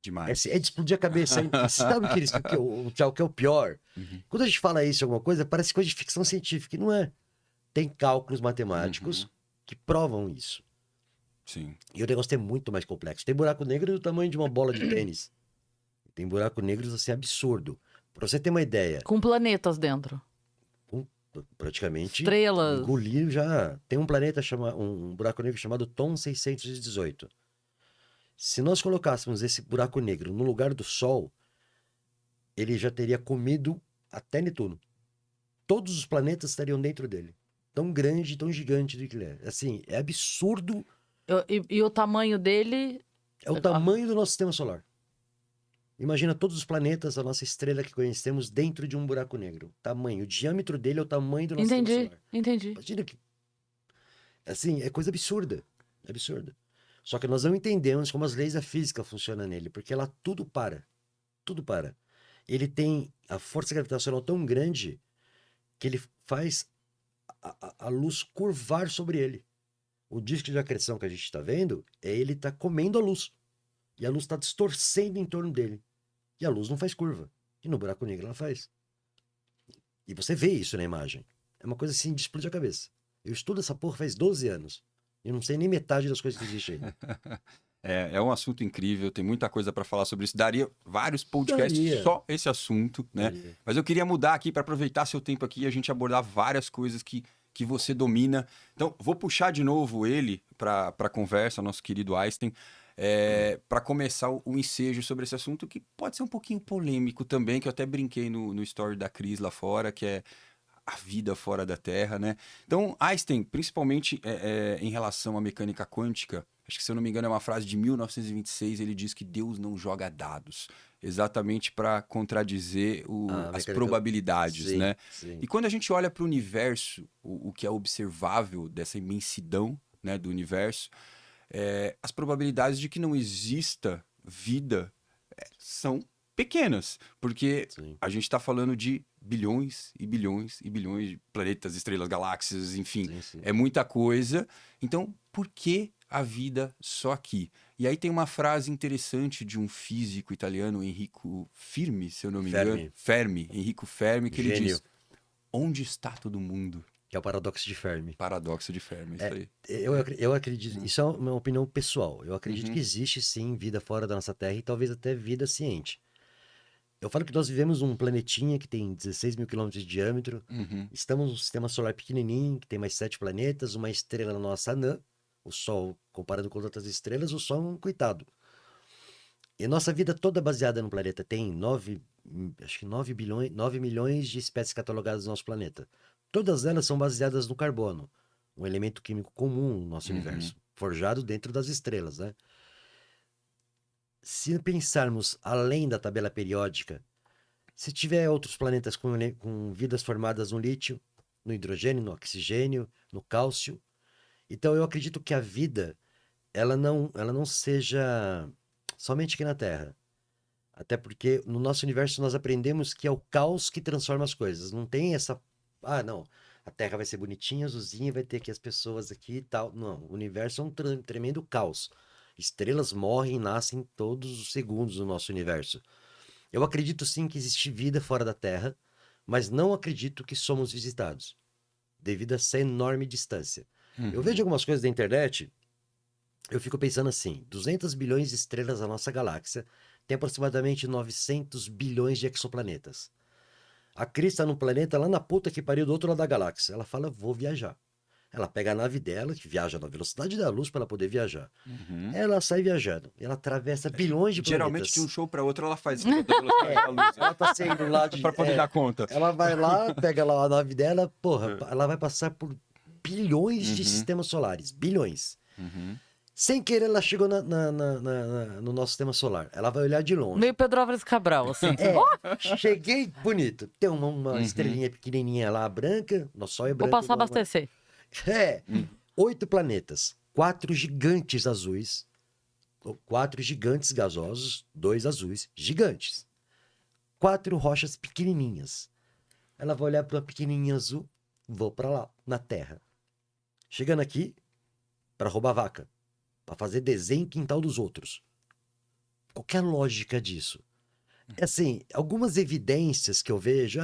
Demais. É de explodir a cabeça. Sabe o que é o pior? Uhum. Quando a gente fala isso, alguma coisa, parece coisa de ficção científica. E não é. Tem cálculos matemáticos que provam isso. Sim. E o negócio é muito mais complexo. Tem buraco negro do tamanho de uma bola de tênis. Tem buraco negros assim absurdo. Pra você ter uma ideia. Com planetas dentro. Praticamente. Estrelas. Engoliu já. Tem um planeta um buraco negro chamado Tom 618. Se nós colocássemos esse buraco negro no lugar do Sol, ele já teria comido até Netuno. Todos os planetas estariam dentro dele. Tão grande, tão gigante do que ele é. Assim, é absurdo. E o tamanho dele... É o tamanho do nosso sistema solar. Imagina todos os planetas, a nossa estrela que conhecemos, dentro de um buraco negro. O diâmetro dele é o tamanho do nosso sistema solar. Entendi. Imagina que... Assim, é coisa absurda. É absurda. Só que nós não entendemos como as leis da física funcionam nele, porque ela tudo para. Tudo para. Ele tem a força gravitacional tão grande que ele faz a luz curvar sobre ele. O disco de acreção que a gente está vendo, ele está comendo a luz. E a luz está distorcendo em torno dele. E a luz não faz curva. E no buraco negro ela faz. E você vê isso na imagem. É uma coisa assim de explodir a cabeça. Eu estudo essa porra faz 12 anos. E não sei nem metade das coisas que existem aí. É um assunto incrível, tem muita coisa para falar sobre isso. Daria vários podcasts só esse assunto, né? Mas eu queria mudar aqui para aproveitar seu tempo aqui e a gente abordar várias coisas que você domina. Então, vou puxar de novo ele para a conversa, nosso querido Einstein, para começar o ensejo sobre esse assunto que pode ser um pouquinho polêmico também, que eu até brinquei no story da Cris lá fora, que é a vida fora da Terra, né? Então, Einstein, principalmente em relação à mecânica quântica, acho que, se eu não me engano, é uma frase de 1926, ele diz que Deus não joga dados, exatamente para contradizer as probabilidades, sim, né? Sim. E quando a gente olha para o universo, o que é observável dessa imensidão, né, do universo, as probabilidades de que não exista vida são pequenas, porque a gente está falando de bilhões e bilhões e bilhões de planetas, estrelas, galáxias, enfim, é muita coisa. Então, por que a vida só aqui? E aí tem uma frase interessante de um físico italiano, Enrico Fermi, se eu não me engano. Enrico Fermi, que ele diz: onde está todo mundo? Que é o paradoxo de Fermi. Paradoxo de Fermi, isso aí. Eu acredito, isso é uma opinião pessoal. Eu acredito que existe sim vida fora da nossa Terra e talvez até vida ciente. Eu falo que nós vivemos um planetinha que tem 16 mil quilômetros de diâmetro. Estamos num sistema solar pequenininho, que tem mais 7 planetas, uma estrela nossa anã. O Sol, comparado com outras estrelas, o Sol é um coitado. E a nossa vida toda baseada no planeta tem 9 milhões de espécies catalogadas no nosso planeta. Todas elas são baseadas no carbono, um elemento químico comum no nosso universo, forjado dentro das estrelas, né? Se pensarmos além da tabela periódica, se tiver outros planetas com vidas formadas no lítio, no hidrogênio, no oxigênio, no cálcio, então eu acredito que a vida ela não seja somente aqui na Terra. Até porque no nosso universo nós aprendemos que é o caos que transforma as coisas. Não tem essa... não, a Terra vai ser bonitinha, azulzinha, vai ter aqui as pessoas aqui e tal. Não, o universo é um tremendo caos. Estrelas morrem e nascem todos os segundos no nosso universo. Eu acredito sim que existe vida fora da Terra, mas não acredito que somos visitados, devido a essa enorme distância. Eu vejo algumas coisas da internet, eu fico pensando assim, 200 bilhões de estrelas na nossa galáxia, tem aproximadamente 900 bilhões de exoplanetas. A Cris está num planeta lá na puta que pariu do outro lado da galáxia. Ela fala, vou viajar. Ela pega a nave dela, que viaja na velocidade da luz para ela poder viajar. Ela sai viajando. Ela atravessa bilhões de planetas. Geralmente, de um show para outro, ela faz isso. Da luz. Ela tá saindo lá de... para poder dar conta. Ela vai lá, pega lá a nave dela, ela vai passar por bilhões de sistemas solares. Bilhões. Sem querer, ela chegou no nosso sistema solar. Ela vai olhar de longe. Meio Pedro Álvares Cabral, assim. Cheguei bonito. Tem uma estrelinha pequenininha lá, branca. Nosso Sol é branco. Vou passar a abastecer. 8 planetas. 4 gigantes azuis. 4 gigantes gasosos. 2 azuis gigantes. 4 rochas pequenininhas. Ela vai olhar para uma pequenininha azul. Vou para lá, na Terra. Chegando aqui, para roubar vaca. Para fazer desenho em quintal dos outros. Qual que é a lógica disso? Assim, algumas evidências que eu vejo,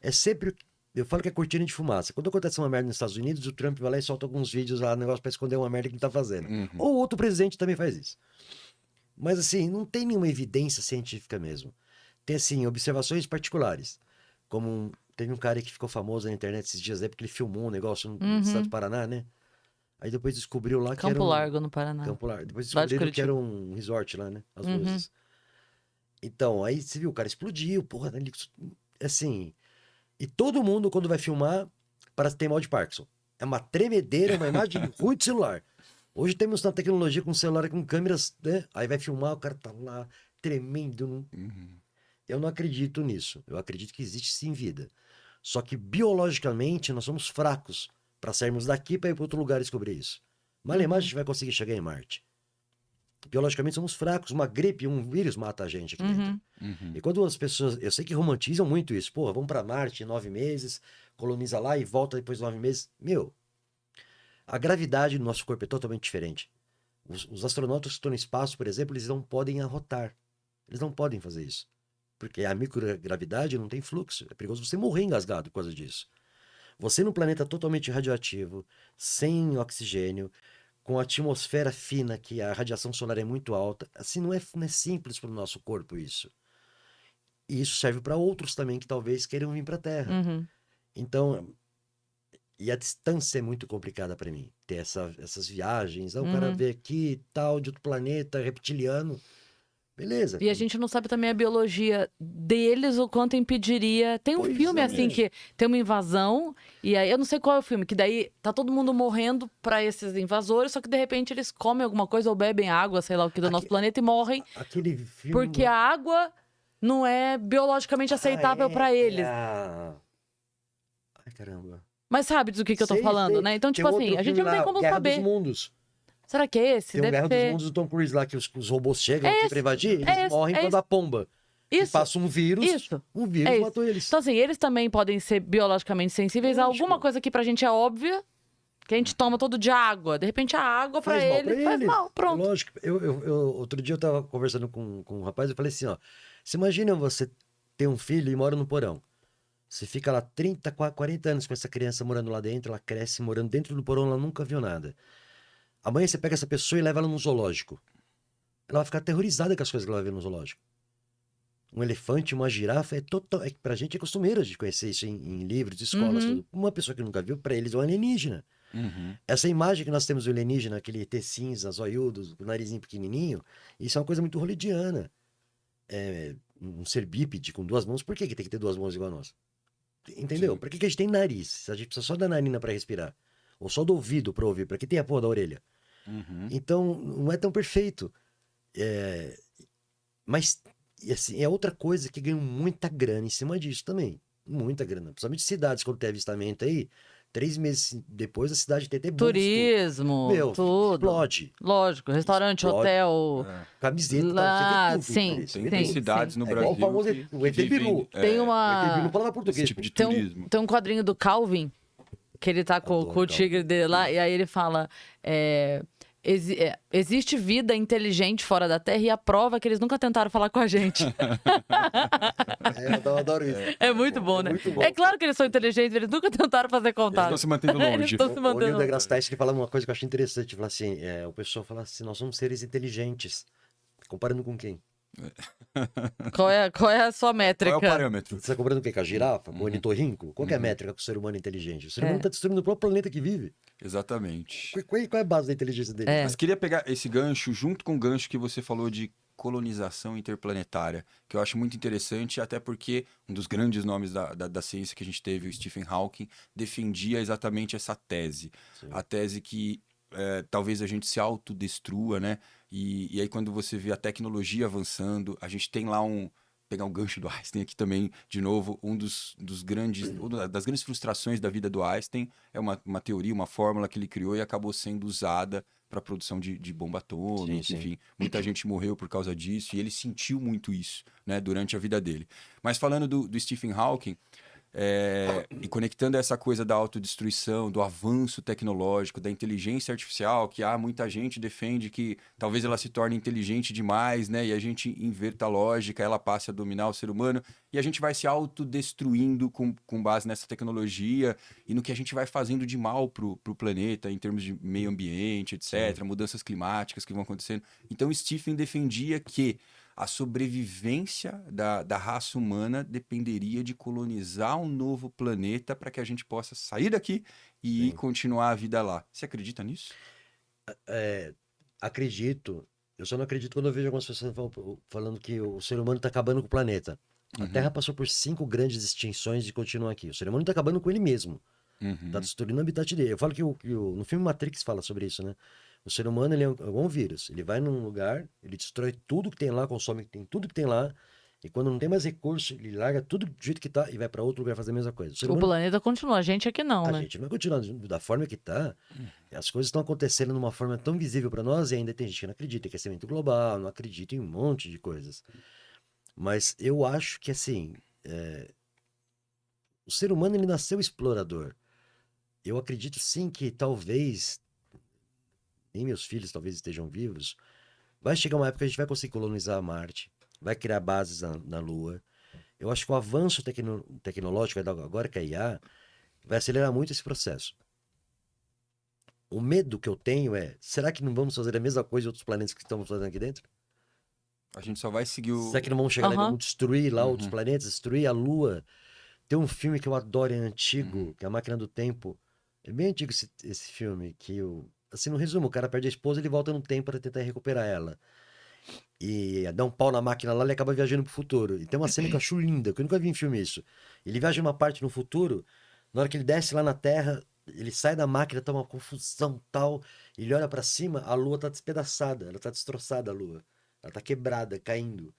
é sempre... Eu falo que é cortina de fumaça. Quando acontece uma merda nos Estados Unidos, o Trump vai lá e solta alguns vídeos lá, negócio para esconder uma merda que ele tá fazendo. Ou outro presidente também faz isso. Mas assim, não tem nenhuma evidência científica mesmo. Tem assim, observações particulares. Como teve um cara que ficou famoso na internet esses dias aí, porque ele filmou um negócio no estado do Paraná, né? Aí depois descobriu lá que era Campo Largo, no Paraná. Campo Largo. Depois descobriram que era um resort lá, né? As luzes. Então, aí você viu, o cara explodiu, porra, assim... E todo mundo, quando vai filmar, parece que tem mal de Parkinson. É uma tremedeira, uma imagem ruim de celular. Hoje temos uma tecnologia com celular com câmeras, né? Aí vai filmar, o cara tá lá, tremendo. Eu não acredito nisso. Eu acredito que existe sim vida. Só que biologicamente nós somos fracos para sairmos daqui para ir para outro lugar e descobrir isso. Malemar a gente vai conseguir chegar em Marte. Biologicamente somos fracos. Uma gripe, um vírus mata a gente aqui dentro. E quando as pessoas... Eu sei que romantizam muito isso. Pô, vamos para Marte em 9 meses, coloniza lá e volta depois de 9 meses. Meu, a gravidade do nosso corpo é totalmente diferente. Os astronautas que estão no espaço, por exemplo, eles não podem arrotar. Eles não podem fazer isso. Porque a microgravidade não tem fluxo. É perigoso você morrer engasgado por causa disso. Você num planeta totalmente radioativo, sem oxigênio, com a atmosfera fina, que a radiação solar é muito alta. Assim, não é simples para o nosso corpo isso. E isso serve para outros também que talvez queiram vir para a Terra. Então, e a distância é muito complicada para mim. Ter essas viagens. O cara vê aqui, tal, de outro planeta, reptiliano. Beleza. E a gente não sabe também a biologia deles, o quanto impediria. Tem um filme assim que tem uma invasão, e aí eu não sei qual é o filme, que daí tá todo mundo morrendo pra esses invasores, só que de repente eles comem alguma coisa ou bebem água, sei lá o que, do nosso planeta e morrem. Aquele filme... Porque a água não é biologicamente aceitável pra eles. Ai, caramba. Mas sabe do que eu tô falando, né? Então, tipo assim, a gente não tem como saber. Guerra dos Mundos. Será que é esse? Tem Guerra dos Mundos do Tom Cruise lá, que os robôs chegam aqui pra invadir, eles morrem quando a pomba. Isso. E passa um vírus, o vírus matou eles. Então, assim, eles também podem ser biologicamente sensíveis a alguma coisa que pra gente é óbvia, que a gente toma todo dia água. De repente, a água pra eles faz mal. Pronto. É lógico. Outro dia eu tava conversando com um rapaz, eu falei assim, ó, você imagina você ter um filho e mora no porão. Você fica lá 30, 40 anos com essa criança morando lá dentro, ela cresce morando dentro do porão, ela nunca viu nada. Amanhã você pega essa pessoa e leva ela num zoológico. Ela vai ficar aterrorizada com as coisas que ela vai ver no zoológico. Um elefante, uma girafa, pra gente é costumeiro de conhecer isso em livros, escolas. Tudo. Uma pessoa que nunca viu, pra eles é um alienígena. Essa imagem que nós temos do alienígena, aquele ET cinza, zoiudo, o narizinho pequenininho, isso é uma coisa muito hollywoodiana. Um ser bípede com 2 mãos, por que tem que ter 2 mãos igual a nós? Entendeu? Por que a gente tem nariz? A gente precisa só da narina pra respirar. Ou só do ouvido pra ouvir. Pra que tem a porra da orelha? Então, não é tão perfeito. Mas, assim, é outra coisa que ganha muita grana em cima disso também. Muita grana. Principalmente cidades, quando tem avistamento aí, 3 meses depois a cidade tem até turismo, tudo. Explode. Lógico, restaurante, hotel. Camiseta, lá, você vê sim. Tem cidades no Brasil. Igual o famoso o ET Bilu. Tem uma. O ET Bilu falava português. Esse tipo de turismo. Tem um quadrinho do Calvin, que ele tá com o tigre dele lá, e aí ele fala. Existe vida inteligente fora da Terra e a prova é que eles nunca tentaram falar com a gente. Eu adoro isso. É muito bom, né? Muito bom. É claro que eles são inteligentes, eles nunca tentaram fazer contato. Eles estão se mantendo longe. Eles estão se mantendo longe. O Neil deGrasse Tyson ele fala uma coisa que eu acho interessante. Ele fala assim, o pessoal fala assim, nós somos seres inteligentes. Comparando com quem? Qual é a sua métrica? Qual é o parâmetro? Você está comparando com quem? Com a girafa? Com o ornitorrinco? Qual que é a métrica para o ser humano inteligente? O ser humano está destruindo o próprio planeta que vive. Exatamente. Qual é a base da inteligência dele? Mas queria pegar esse gancho junto com o gancho que você falou de colonização interplanetária, que eu acho muito interessante, até porque um dos grandes nomes da ciência que a gente teve, o Stephen Hawking, defendia exatamente essa tese. Sim. A tese que talvez a gente se autodestrua, né? E aí quando você vê a tecnologia avançando, a gente tem lá pegar um gancho do Einstein aqui também, de novo, uma das grandes frustrações da vida do Einstein é uma teoria, uma fórmula que ele criou e acabou sendo usada para a produção de bomba atômica, enfim. Muita gente morreu por causa disso e ele sentiu muito isso, né, durante a vida dele. Mas falando do Stephen Hawking, e conectando essa coisa da autodestruição, do avanço tecnológico, da inteligência artificial, que muita gente defende que talvez ela se torne inteligente demais, né? E a gente inverta a lógica, ela passe a dominar o ser humano, e a gente vai se autodestruindo com base nessa tecnologia e no que a gente vai fazendo de mal pro planeta, em termos de meio ambiente, etc., mudanças climáticas que vão acontecendo. Então, Stephen defendia que a sobrevivência da raça humana dependeria de colonizar um novo planeta para que a gente possa sair daqui e continuar a vida lá. Você acredita nisso? Acredito. Eu só não acredito quando eu vejo algumas pessoas falando que o ser humano está acabando com o planeta. A Terra passou por 5 grandes extinções e continua aqui. O ser humano está acabando com ele mesmo. Está destruindo o habitat dele. Eu falo que no filme Matrix fala sobre isso, né? O ser humano, ele é um vírus. Ele vai num lugar, ele destrói tudo que tem lá, consome tudo que tem lá. E quando não tem mais recurso, ele larga tudo do jeito que tá e vai para outro lugar fazer a mesma coisa. O planeta continua, a gente aqui não, né? A gente vai continuar da forma que tá. As coisas estão acontecendo de uma forma tão visível para nós e ainda tem gente que não acredita em aquecimento global, não acredita em um monte de coisas. Mas eu acho que, assim, o ser humano, ele nasceu explorador. Eu acredito, sim, que talvez, nem meus filhos talvez estejam vivos, vai chegar uma época que a gente vai conseguir colonizar Marte, vai criar bases na Lua. Eu acho que o avanço tecnológico, agora que a IA, vai acelerar muito esse processo. O medo que eu tenho é, será que não vamos fazer a mesma coisa em outros planetas que estamos fazendo aqui dentro? A gente só vai seguir o... Será que não vamos chegar lá e vamos destruir lá outros planetas, destruir a Lua? Tem um filme que eu adoro, é antigo, que é A Máquina do Tempo. É bem antigo esse filme, que assim, no resumo, o cara perde a esposa e ele volta no tempo para tentar recuperar ela. E dá um pau na máquina lá, ele acaba viajando pro futuro. E tem uma cena que eu acho linda, que eu nunca vi em filme isso. Ele viaja uma parte no futuro, na hora que ele desce lá na Terra, ele sai da máquina, tá uma confusão tal, ele olha para cima, a Lua tá despedaçada, ela tá destroçada, a Lua. Ela tá quebrada, caindo.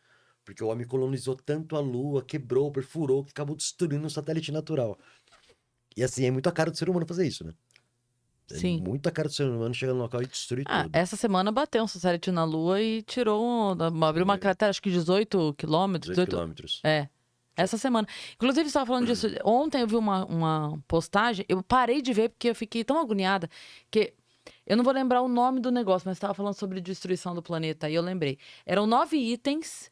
Porque o homem colonizou tanto a Lua, quebrou, perfurou, que acabou destruindo um satélite natural. E assim, é muito a cara do ser humano fazer isso, né? Sim. É muito a cara do ser humano chegar no local e destruir tudo. Essa semana bateu um satélite na Lua e abriu uma cratera, acho que 18 quilômetros. 18 quilômetros. Essa semana. Inclusive, você estava falando disso. Ontem eu vi uma postagem, eu parei de ver porque eu fiquei tão agoniada que eu não vou lembrar o nome do negócio, mas estava falando sobre destruição do planeta. Aí eu lembrei. Eram 9 itens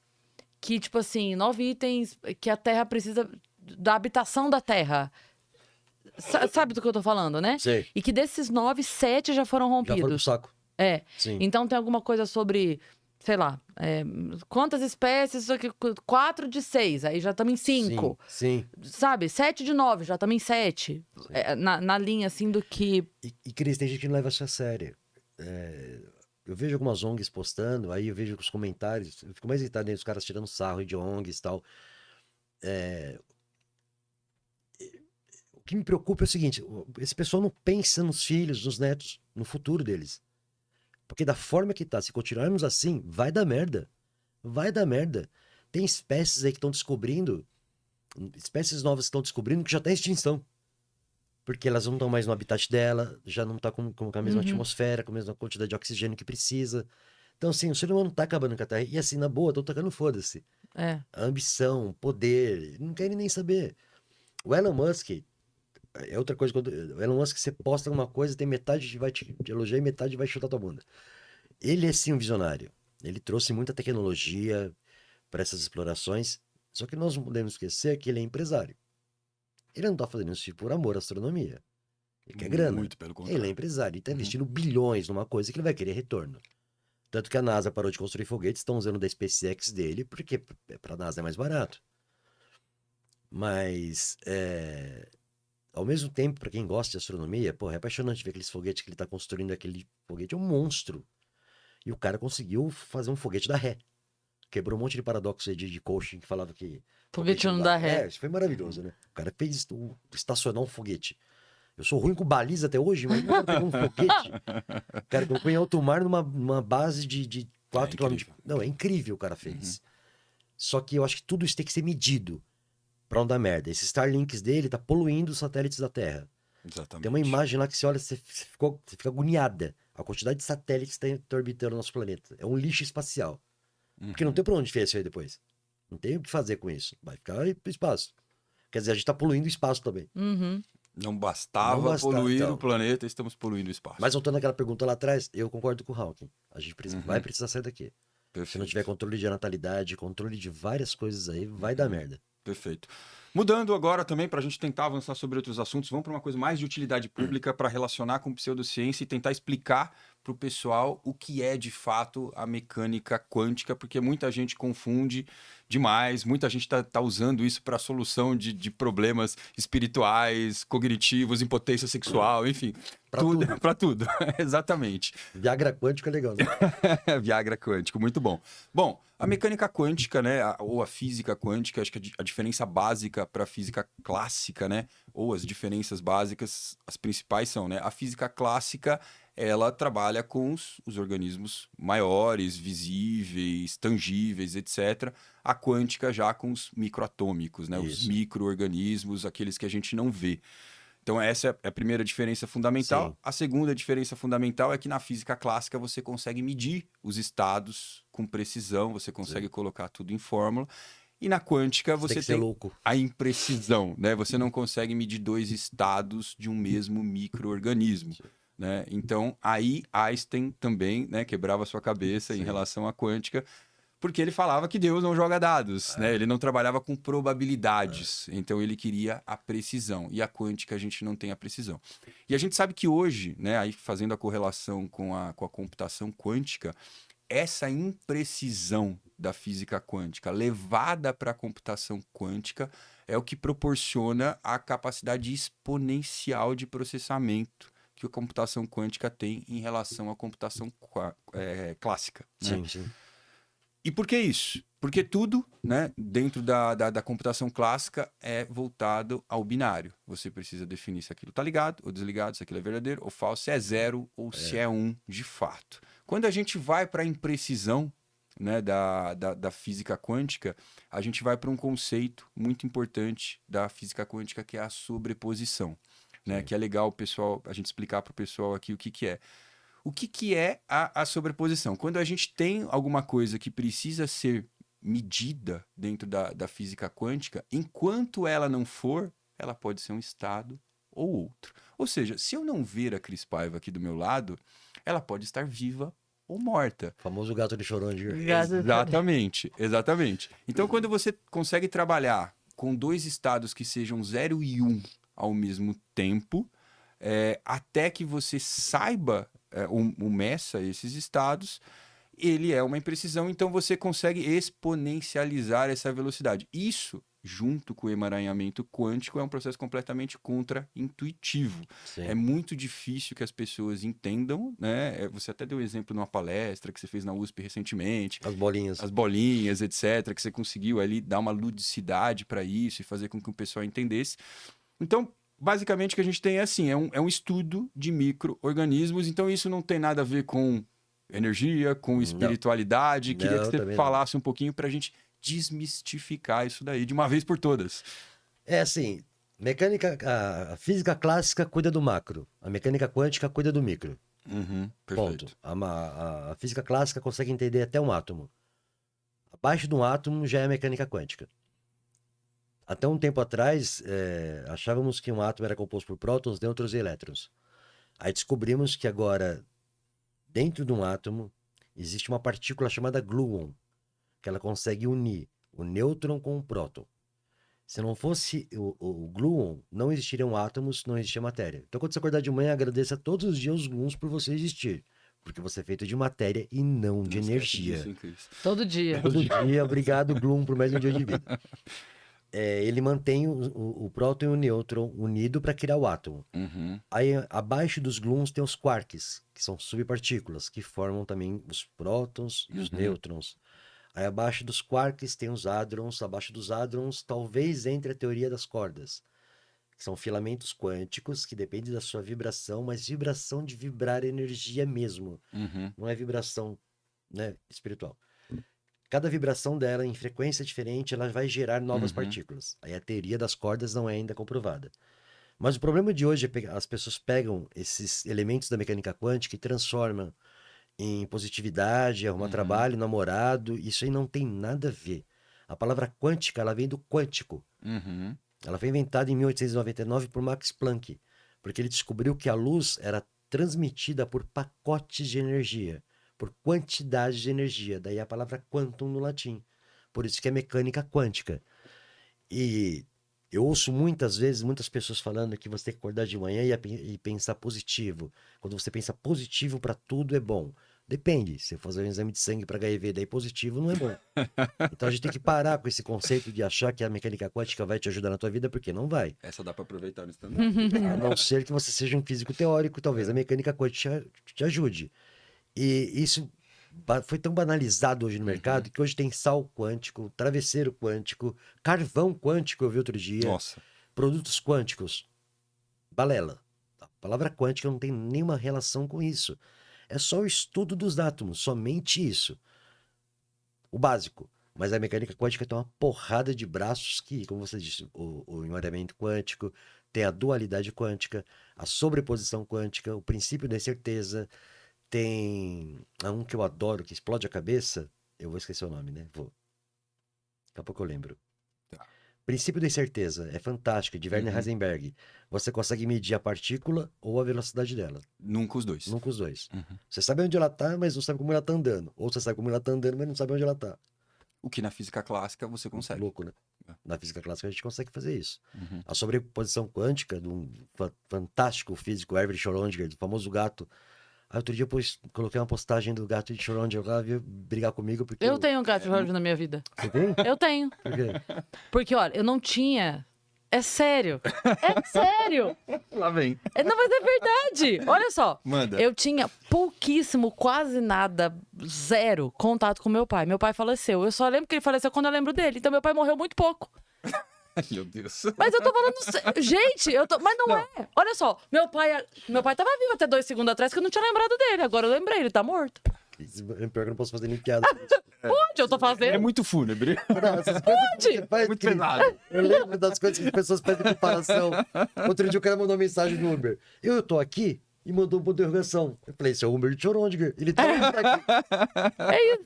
que, tipo assim, 9 itens que a Terra precisa da habitação da Terra. Sabe do que eu tô falando, né? Sei. E que desses 9, 7 já foram rompidos. Já foram pro saco. Sim. Então tem alguma coisa sobre, sei lá, quantas espécies, 4 de 6, aí já estamos em 5. Sim. Sabe, 7 de 9, já estamos em 7. Na linha, assim, do que... E Cris, tem gente que não leva isso a sério. Eu vejo algumas ONGs postando, aí eu vejo os comentários, eu fico mais irritado os caras tirando sarro de ONGs e tal. O que me preocupa é o seguinte, esse pessoal não pensa nos filhos, nos netos, no futuro deles. Porque da forma que tá, se continuarmos assim, vai dar merda. Vai dar merda. Tem espécies aí que estão descobrindo, espécies novas que estão descobrindo que já tá em extinção. Porque elas não estão mais no habitat dela, já não tá com a mesma atmosfera, com a mesma quantidade de oxigênio que precisa. Então, assim, o ser humano tá acabando com a Terra. E assim, na boa, estão tacando foda-se. A ambição, poder, não querem nem saber. O Elon Musk... É outra coisa, quando o Elon Musk, você posta alguma coisa, tem metade que vai te elogiar e metade vai chutar tua bunda. Ele é sim um visionário. Ele trouxe muita tecnologia para essas explorações, só que nós não podemos esquecer que ele é empresário. Ele não tá fazendo isso por amor à astronomia. Ele quer grana. Muito pelo contrário. Ele é empresário, ele tá investindo bilhões numa coisa que ele vai querer retorno. Tanto que a NASA parou de construir foguetes, estão usando da SpaceX dele, porque pra NASA é mais barato. Mas, ao mesmo tempo, para quem gosta de astronomia, é apaixonante ver aqueles foguetes que ele tá construindo. Aquele foguete é um monstro. E o cara conseguiu fazer um foguete da ré. Quebrou um monte de paradoxo aí de coaching que falava que... Foguete não dá ré. Isso foi maravilhoso, né? O cara fez estacionar um foguete. Eu sou ruim com baliza até hoje, mas não pegou um foguete. O cara colocou em alto mar numa base de 4 km. Não, é incrível o cara fez. Só que eu acho que tudo isso tem que ser medido. Pra não dar merda. Esses Starlinks dele tá poluindo os satélites da Terra. Exatamente. Tem uma imagem lá que você olha, você fica agoniada. A quantidade de satélites que está orbitando o nosso planeta. É um lixo espacial. Porque não tem pra onde enfiar isso aí depois. Não tem o que fazer com isso. Vai ficar aí pro espaço. Quer dizer, a gente tá poluindo o espaço também. Não bastava poluir então o planeta, estamos poluindo o espaço. Mas voltando àquela pergunta lá atrás, eu concordo com o Hawking. A gente vai precisar sair daqui. Perfeito. Se não tiver controle de natalidade, controle de várias coisas aí, vai dar merda. Perfeito. Mudando agora também, para a gente tentar avançar sobre outros assuntos, vamos para uma coisa mais de utilidade pública para relacionar com pseudociência e tentar explicar para o pessoal o que é de fato a mecânica quântica, porque muita gente confunde demais, muita gente está usando isso para solução de problemas espirituais, cognitivos, impotência sexual, enfim. Para tudo. Exatamente. Viagra quântico é legal, né? Viagra quântico, muito bom. Bom, a mecânica quântica, né, ou a física quântica, acho que a diferença básica para a física clássica, né, ou as diferenças básicas, as principais são, né, a física clássica ela trabalha com os organismos maiores, visíveis, tangíveis, etc. A quântica já com os microatômicos, né? Os Isso. micro-organismos, aqueles que a gente não vê. Então, essa é a primeira diferença fundamental. Sim. A segunda diferença fundamental é que na física clássica você consegue medir os estados com precisão, você consegue colocar tudo em fórmula. E na quântica Você tem você que ser tem louco. a imprecisão, né? Você não consegue medir dois estados de um mesmo micro-organismo, né? Então, aí Einstein também, né, quebrava sua cabeça em Sim. relação à quântica, porque ele falava que Deus não joga dados, né? Ele não trabalhava com probabilidades, então ele queria a precisão. E a quântica a gente não tem a precisão. E a gente sabe que hoje, né, aí fazendo a correlação com a computação quântica, essa imprecisão da física quântica levada para a computação quântica é o que proporciona a capacidade exponencial de processamento que a computação quântica tem em relação à computação clássica, né? Sim, sim. E por que isso? Porque tudo, né, dentro da computação clássica é voltado ao binário. Você precisa definir se aquilo está ligado ou desligado, se aquilo é verdadeiro ou falso, se é zero ou se é um de fato. Quando a gente vai para a imprecisão, né, da física quântica, a gente vai para um conceito muito importante da física quântica, que é a sobreposição, né, que é legal a gente explicar para o pessoal aqui o que é. O que é a sobreposição? Quando a gente tem alguma coisa que precisa ser medida dentro da física quântica, enquanto ela não for, ela pode ser um estado ou outro. Ou seja, se eu não ver a Cris Paiva aqui do meu lado, ela pode estar viva ou morta. O famoso gato de Schrödinger. Exatamente, exatamente. Então, quando você consegue trabalhar com dois estados que sejam 0 e 1 ao mesmo tempo, até que você saiba meça esses estados, ele é uma imprecisão, então você consegue exponencializar essa velocidade. Isso, junto com o emaranhamento quântico, é um processo completamente contra-intuitivo. Sim. É muito difícil que as pessoas entendam, né? Você até deu exemplo numa palestra que você fez na USP recentemente. As bolinhas, etc., que você conseguiu ali dar uma ludicidade para isso e fazer com que o pessoal entendesse. Então, basicamente, o que a gente tem é assim, é um estudo de micro-organismos, então isso não tem nada a ver com energia, com espiritualidade. Queria que você falasse um pouquinho para a gente desmistificar isso daí de uma vez por todas. É assim, a física clássica cuida do macro, a mecânica quântica cuida do micro. Perfeito. Ponto. A física clássica consegue entender até um átomo. Abaixo de um átomo já é a mecânica quântica. Até um tempo atrás, achávamos que um átomo era composto por prótons, nêutrons e elétrons. Aí descobrimos que agora, dentro de um átomo, existe uma partícula chamada gluon, que ela consegue unir o nêutron com o próton. Se não fosse o gluon, não existiriam átomos, não existia matéria. Então, quando você acordar de manhã, agradeça todos os dias os gluons por você existir. Porque você é feito de matéria e não de energia. Todo dia. Todo dia, obrigado, gluon, por mais um dia de vida. Ele mantém o próton e o nêutron unido para criar o átomo. Aí, abaixo dos gluons tem os quarks, que são subpartículas, que formam também os prótons e os nêutrons. Aí, abaixo dos quarks tem os hadrons. Abaixo dos hadrons, talvez entre a teoria das cordas, que são filamentos quânticos, que dependem da sua vibração, mas vibração de vibrar energia mesmo. Não é vibração, né, espiritual. Cada vibração dela, em frequência diferente, ela vai gerar novas partículas. Aí a teoria das cordas não é ainda comprovada. Mas o problema de hoje é que as pessoas pegam esses elementos da mecânica quântica e transformam em positividade, arrumar trabalho, namorado. Isso aí não tem nada a ver. A palavra quântica, ela vem do quântico. Ela foi inventada em 1899 por Max Planck, porque ele descobriu que a luz era transmitida por pacotes de energia, por quantidade de energia. Daí a palavra quantum no latim. Por isso que é mecânica quântica. E eu ouço muitas vezes muitas pessoas falando que você tem que acordar de manhã e pensar positivo. Quando você pensa positivo para tudo é bom. Depende. Se fazer um exame de sangue para HIV daí positivo não é bom. Então a gente tem que parar com esse conceito de achar que a mecânica quântica vai te ajudar na tua vida, porque não vai. Essa dá para aproveitar no stand-up. A não ser que você seja um físico teórico, talvez a mecânica quântica te ajude. E isso foi tão banalizado hoje no mercado que hoje tem sal quântico, travesseiro quântico, carvão quântico, eu vi outro dia. Nossa. Produtos quânticos. Balela. palavra quântica não tem nenhuma relação com isso. É só o estudo dos átomos, somente isso. O básico. Mas a mecânica quântica tem uma porrada de braços que, como você disse, o embaralhamento quântico, tem a dualidade quântica, a sobreposição quântica, o princípio da incerteza, tem um que eu adoro, que explode a cabeça, eu vou esquecer o nome, né? Vou. Daqui a pouco eu lembro. Tá. Princípio da incerteza, é fantástico, de Werner Heisenberg. Você consegue medir a partícula ou a velocidade dela. Nunca os dois. Nunca os dois. Uhum. Você sabe onde ela tá, mas não sabe como ela tá andando. Ou você sabe como ela tá andando, mas não sabe onde ela tá. O que na física clássica você consegue. Louco, né? É. Na física clássica a gente consegue fazer isso. Uhum. A sobreposição quântica de um fantástico físico, Erwin Schrödinger, do famoso gato. Aí outro dia eu coloquei uma postagem do gato de Schrödinger lá, veio brigar comigo porque... Eu tenho um gato de Schrödinger na minha vida. Você tem? Eu tenho. Por quê? Porque, olha, eu não tinha... É sério. É sério. Lá vem. Não, mas é verdade. Olha só. Manda. Eu tinha pouquíssimo, quase nada, zero contato com meu pai. Meu pai faleceu. Eu só lembro que ele faleceu quando eu lembro dele. Então, meu pai morreu muito pouco. Ai, meu Deus. Mas eu tô falando... Gente, mas não é. Olha só. Meu pai tava vivo até 2 segundos atrás que eu não tinha lembrado dele. Agora eu lembrei, ele tá morto. Pior que eu não posso fazer nem piada. Onde eu tô fazendo? É muito fúnebre. Não, essas coisas que você faz, Muito Cris, pesado. Eu lembro das coisas que as pessoas pedem comparação. Outro dia o cara mandou uma mensagem no Uber. Eu tô aqui e mandou uma interrogação. Eu falei, esse é o Uber de Schrödinger. Ele tá aqui. É isso.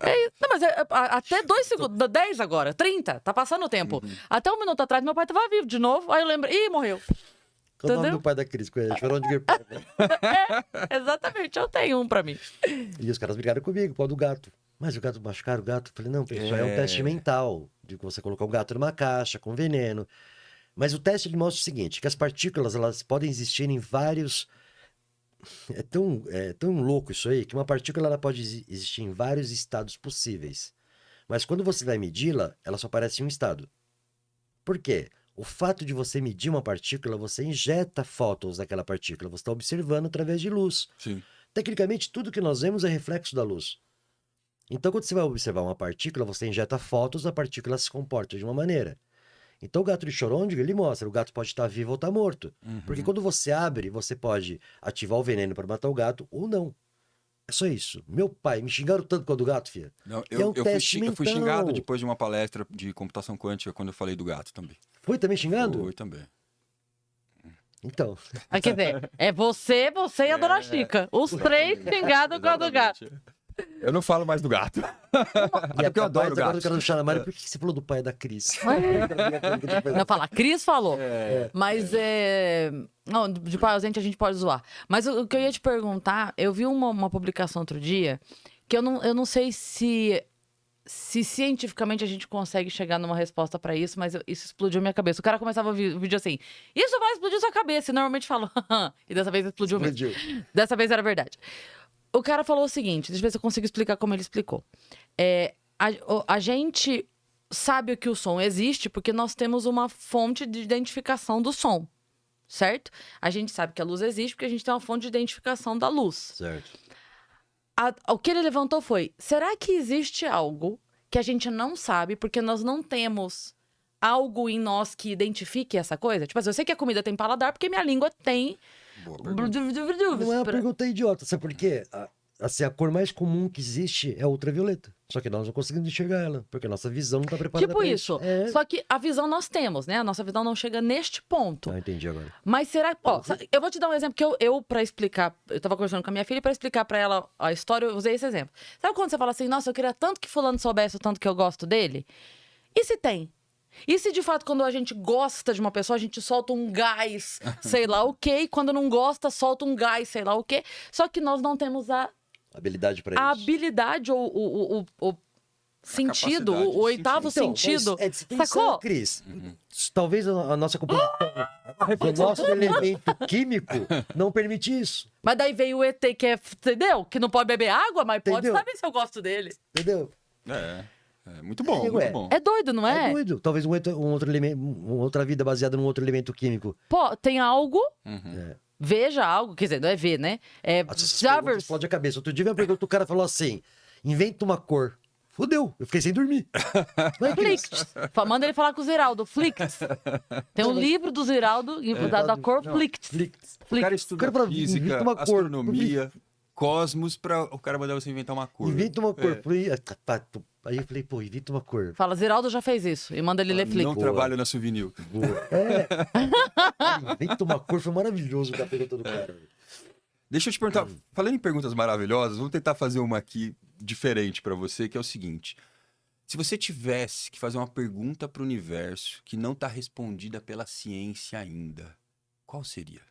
É isso. Não, mas até 2 segundos, 10 agora, 30, tá passando o tempo. Até 1 minuto atrás, meu pai tava vivo de novo. Aí eu lembro, ih, morreu. Qual o nome Entendeu? do pai da Cris? Schrödinger. Exatamente, eu tenho um pra mim. E os caras brigaram comigo, pau do gato. Mas o gato machucaram o gato. Eu falei, não, isso é um teste mental. De você colocar o gato numa caixa com veneno. Mas o teste ele mostra o seguinte, que as partículas elas podem existir em vários... É tão louco isso aí, que uma partícula ela pode existir em vários estados possíveis. Mas quando você vai medi-la, ela só aparece em um estado. Por quê? O fato de você medir uma partícula, você injeta fótons daquela partícula. Você está observando através de luz. Sim. Tecnicamente, tudo que nós vemos é reflexo da luz. Então, quando você vai observar uma partícula, você injeta fótons, a partícula se comporta de uma maneira. Então, o gato de Schrödinger, ele mostra, o gato pode estar vivo ou estar morto. Porque quando você abre, você pode ativar o veneno para matar o gato ou não. É só isso. Meu pai, me xingaram tanto com a do gato, filha. Não, E é um eu teste fui mental. xingado depois de uma palestra de computação quântica quando eu falei do gato também. Foi também xingado? Foi também. Então, Quer dizer, é você e a dona Chica. Os 3 xingados com a do gato. Eu não falo mais do gato. Até porque eu adoro o agora eu gato. quero deixar na Mário, por que você falou do pai da Cris? Não falar, Cris falou. É. Mas não, de pai ausente a gente pode zoar. Mas o que eu ia te perguntar, eu vi uma publicação outro dia que eu não sei se cientificamente a gente consegue chegar numa resposta pra isso, mas isso explodiu minha cabeça. O cara começava o vídeo assim, isso vai explodir sua cabeça. E normalmente falo, e dessa vez explodiu mesmo. Dessa vez era verdade. O cara falou o seguinte, deixa eu ver se eu consigo explicar como ele explicou. A gente sabe que o som existe porque nós temos uma fonte de identificação do som, certo? A gente sabe que a luz existe porque a gente tem uma fonte de identificação da luz. Certo. O que ele levantou foi, será que existe algo que a gente não sabe porque nós não temos algo em nós que identifique essa coisa? Tipo assim, eu sei que a comida tem paladar porque minha língua tem... Boa pergunta. Não é uma pergunta idiota, sabe por quê? A cor mais comum que existe é a ultravioleta. Só que nós não conseguimos enxergar ela, porque a nossa visão não está preparada Tipo pra isso. É. Só que a visão nós temos, né? A nossa visão não chega neste ponto. Ah, entendi agora. Mas será... Ó, eu vou te dar um exemplo que eu pra explicar... Eu tava conversando com a minha filha, pra explicar pra ela a história, eu usei esse exemplo. Sabe quando você fala assim, nossa, eu queria tanto que fulano soubesse o tanto que eu gosto dele? E se tem? E se de fato, quando a gente gosta de uma pessoa, a gente solta um gás, sei lá o quê, e quando não gosta, solta um gás, sei lá o quê. Só que nós não temos a Habilidade para isso. habilidade ou o sentido, capacidade de o oitavo Então, sentido. mas, se pensar, Sacou? Cris, talvez a nossa composição, o nosso elemento químico não permite isso. Mas daí veio o ET que é, entendeu? Que não pode beber água, mas pode Entendeu? saber se eu gosto dele. Entendeu? Muito bom, Ué. muito bom. É doido, não É é? doido. Talvez um outro elemento, uma outra vida baseada num outro elemento químico. Pô, tem algo, Uhum. veja algo, quer dizer, não é ver, né? É Essas perguntas Javers. explode a cabeça. Outro dia veio uma pergunta, o cara falou assim, inventa uma cor. Fudeu, eu fiquei sem dormir. Vai, Cris. Flicts. Manda ele falar com o Ziraldo. Flicts. Tem um livro do Ziraldo da cor Flicts. O cara estuda Cara fala, física, inventa uma cor. astronomia, cosmos, pra o cara mandar você inventar uma cor. Inventa uma cor. Aí eu falei, pô, inventa uma cor. Fala, Ziraldo já fez isso. E manda ele ler Flicts. Não trabalho na Souvenir. Boa. Inventa uma cor, foi maravilhoso da pergunta do cara. Deixa eu te perguntar, falando em perguntas maravilhosas, vamos tentar fazer uma aqui diferente pra você, que é o seguinte. Se você tivesse que fazer uma pergunta pro universo que não tá respondida pela ciência ainda, qual seria?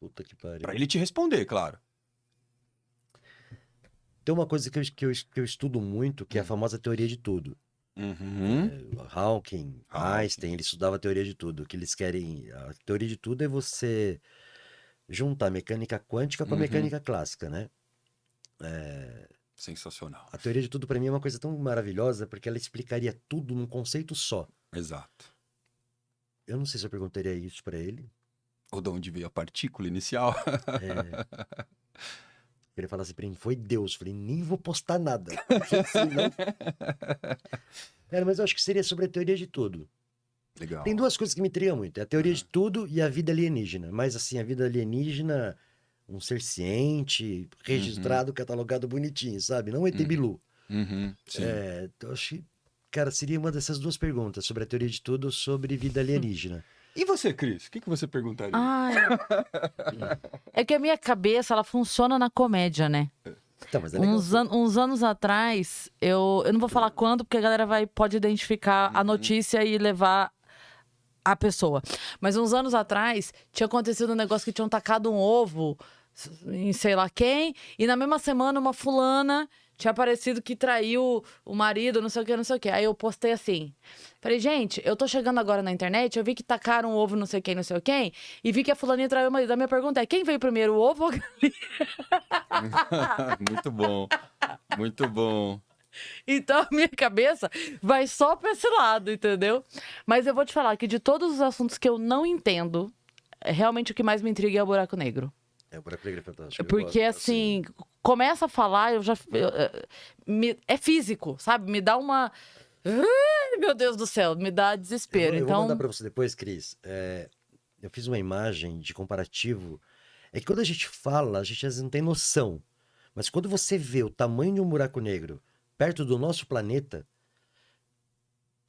Puta que pariu. Pra ele te responder, claro. Tem uma coisa que eu estudo muito, que é a famosa teoria de tudo. Hawking, Einstein, ele estudava a teoria de tudo. O que eles querem... A teoria de tudo é você juntar a mecânica quântica com a mecânica clássica, né? Sensacional. A teoria de tudo, para mim, é uma coisa tão maravilhosa, porque ela explicaria tudo num conceito só. Exato. Eu não sei se eu perguntaria isso para ele. Ou de onde veio a partícula inicial. Ele fala assim pra mim, foi Deus. Eu falei, nem vou postar nada. Assim, não. Cara, mas eu acho que seria sobre a teoria de tudo. Legal. Tem duas coisas que me intrigam muito. É a teoria de tudo e a vida alienígena. Mas assim, a vida alienígena, um ser ciente, registrado, catalogado bonitinho, sabe? Não ET Bilu. Sim. Então, eu acho que, cara, seria uma dessas duas perguntas. Sobre a teoria de tudo ou sobre vida alienígena. E você, Cris? O que você perguntaria? É que a minha cabeça, ela funciona na comédia, né? Tá, mas é legal. Uns anos atrás, eu não vou falar quando, porque a galera pode identificar a notícia e levar a pessoa. Mas uns anos atrás, tinha acontecido um negócio que tinham tacado um ovo em sei lá quem, e na mesma semana uma fulana tinha aparecido que traiu o marido, não sei o que, não sei o que. Aí eu postei assim, falei, gente, eu tô chegando agora na internet, eu vi que tacaram um ovo não sei quem, não sei quem, e vi que a fulaninha traiu o marido. A minha pergunta é, quem veio primeiro, o ovo ou a galinha? Muito bom, muito bom. Então a minha cabeça vai só pra esse lado, entendeu? Mas eu vou te falar que de todos os assuntos que eu não entendo, realmente o que mais me intriga é o buraco negro. O buraco negro é fantástico. Porque, assim, começa a falar, é físico, sabe? Me dá uma... Ai, meu Deus do céu, me dá desespero. Eu então... vou mandar pra você depois, Cris. Eu fiz uma imagem de comparativo. É que quando a gente fala, a gente às vezes não tem noção. Mas quando você vê o tamanho de um buraco negro perto do nosso planeta,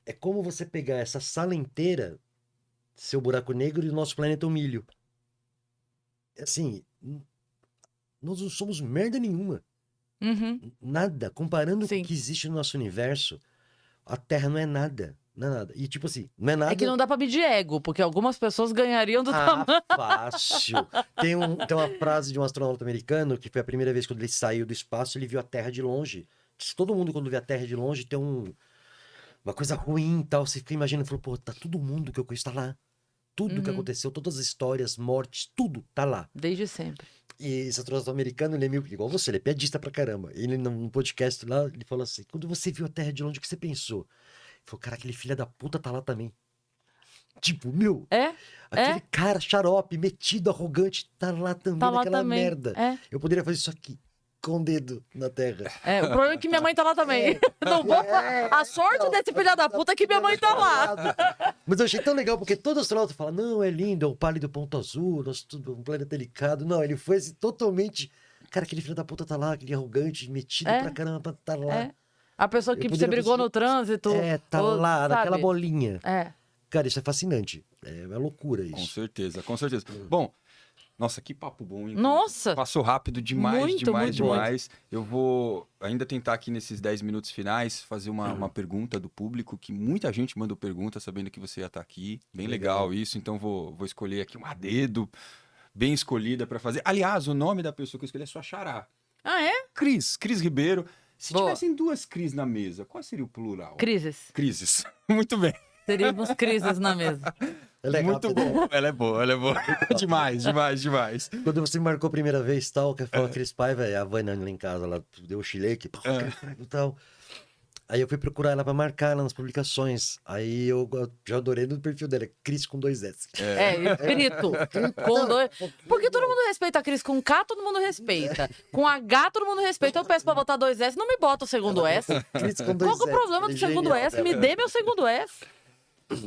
é como você pegar essa sala inteira, seu buraco negro, e o nosso planeta é um milho. Assim, nós não somos merda nenhuma. Nada. Comparando com o que existe no nosso universo, a Terra não é nada. Não é nada. E tipo assim, não é nada... É que não dá pra medir ego, porque algumas pessoas ganhariam do tamanho. Fácil. Tem uma frase de um astronauta americano que foi a primeira vez quando ele saiu do espaço, ele viu a Terra de longe. Todo mundo, quando vê a Terra de longe, tem uma coisa ruim e tal. Você fica imaginando, falou, pô, tá todo mundo que eu conheço tá lá. Tudo que aconteceu, todas as histórias, mortes, tudo tá lá. Desde sempre. E esse astronauta americano, ele é meio igual você, ele é piadista pra caramba. Ele, num podcast lá, ele falou assim, quando você viu a Terra de longe, o que você pensou? Ele falou, cara, aquele filho da puta tá lá também. Tipo, meu, aquele cara xarope, metido, arrogante, tá lá também, tá lá naquela também. merda. Eu poderia fazer isso aqui, com o dedo na terra. O problema é que minha mãe tá lá também. Não vou... A sorte desse filho da puta é que minha mãe tá lá. Mas eu achei tão legal, porque todo astronauta fala, não, é lindo, é o pálido ponto azul, um planeta delicado. Não, ele foi assim, totalmente... Cara, aquele filho da puta tá lá, aquele arrogante, metido pra caramba, tá lá. A pessoa que você brigou no trânsito. Tá lá, sabe? naquela bolinha. Cara, isso é fascinante. É uma loucura isso. Com certeza, com certeza. Bom, nossa, que papo bom, hein? Nossa! Passou rápido demais, muito, demais, muito, demais. Eu vou ainda tentar aqui nesses 10 minutos finais fazer uma pergunta do público, que muita gente mandou pergunta sabendo que você ia estar aqui. Bem legal isso, então vou escolher aqui uma a dedo, bem escolhida para fazer. Aliás, o nome da pessoa que eu escolhi é sua xará. Ah, é? Cris Ribeiro. Se Boa. tivessem duas Cris na mesa, qual seria o plural? Crises. Crises. Muito bem. Teríamos crises na mesa. Ela é Muito rápida. bom. Ela é boa, ela é boa. Demais, demais, demais. Quando você me marcou a primeira vez, tal, que foi a Cris Paiva, a Vânia lá em casa, ela deu o chileque, Cris Paiva e tal. Aí eu fui procurar ela pra marcar ela nas publicações. Aí eu já adorei no perfil dela, Cris com 2 S. Escrito. Com 2... Porque todo mundo respeita a Cris com K, todo mundo respeita. Com H, todo mundo respeita. Eu peço pra botar 2 S, não me bota o segundo S. Cris com 2 Qual que é o problema do segundo S? Me dê meu segundo S.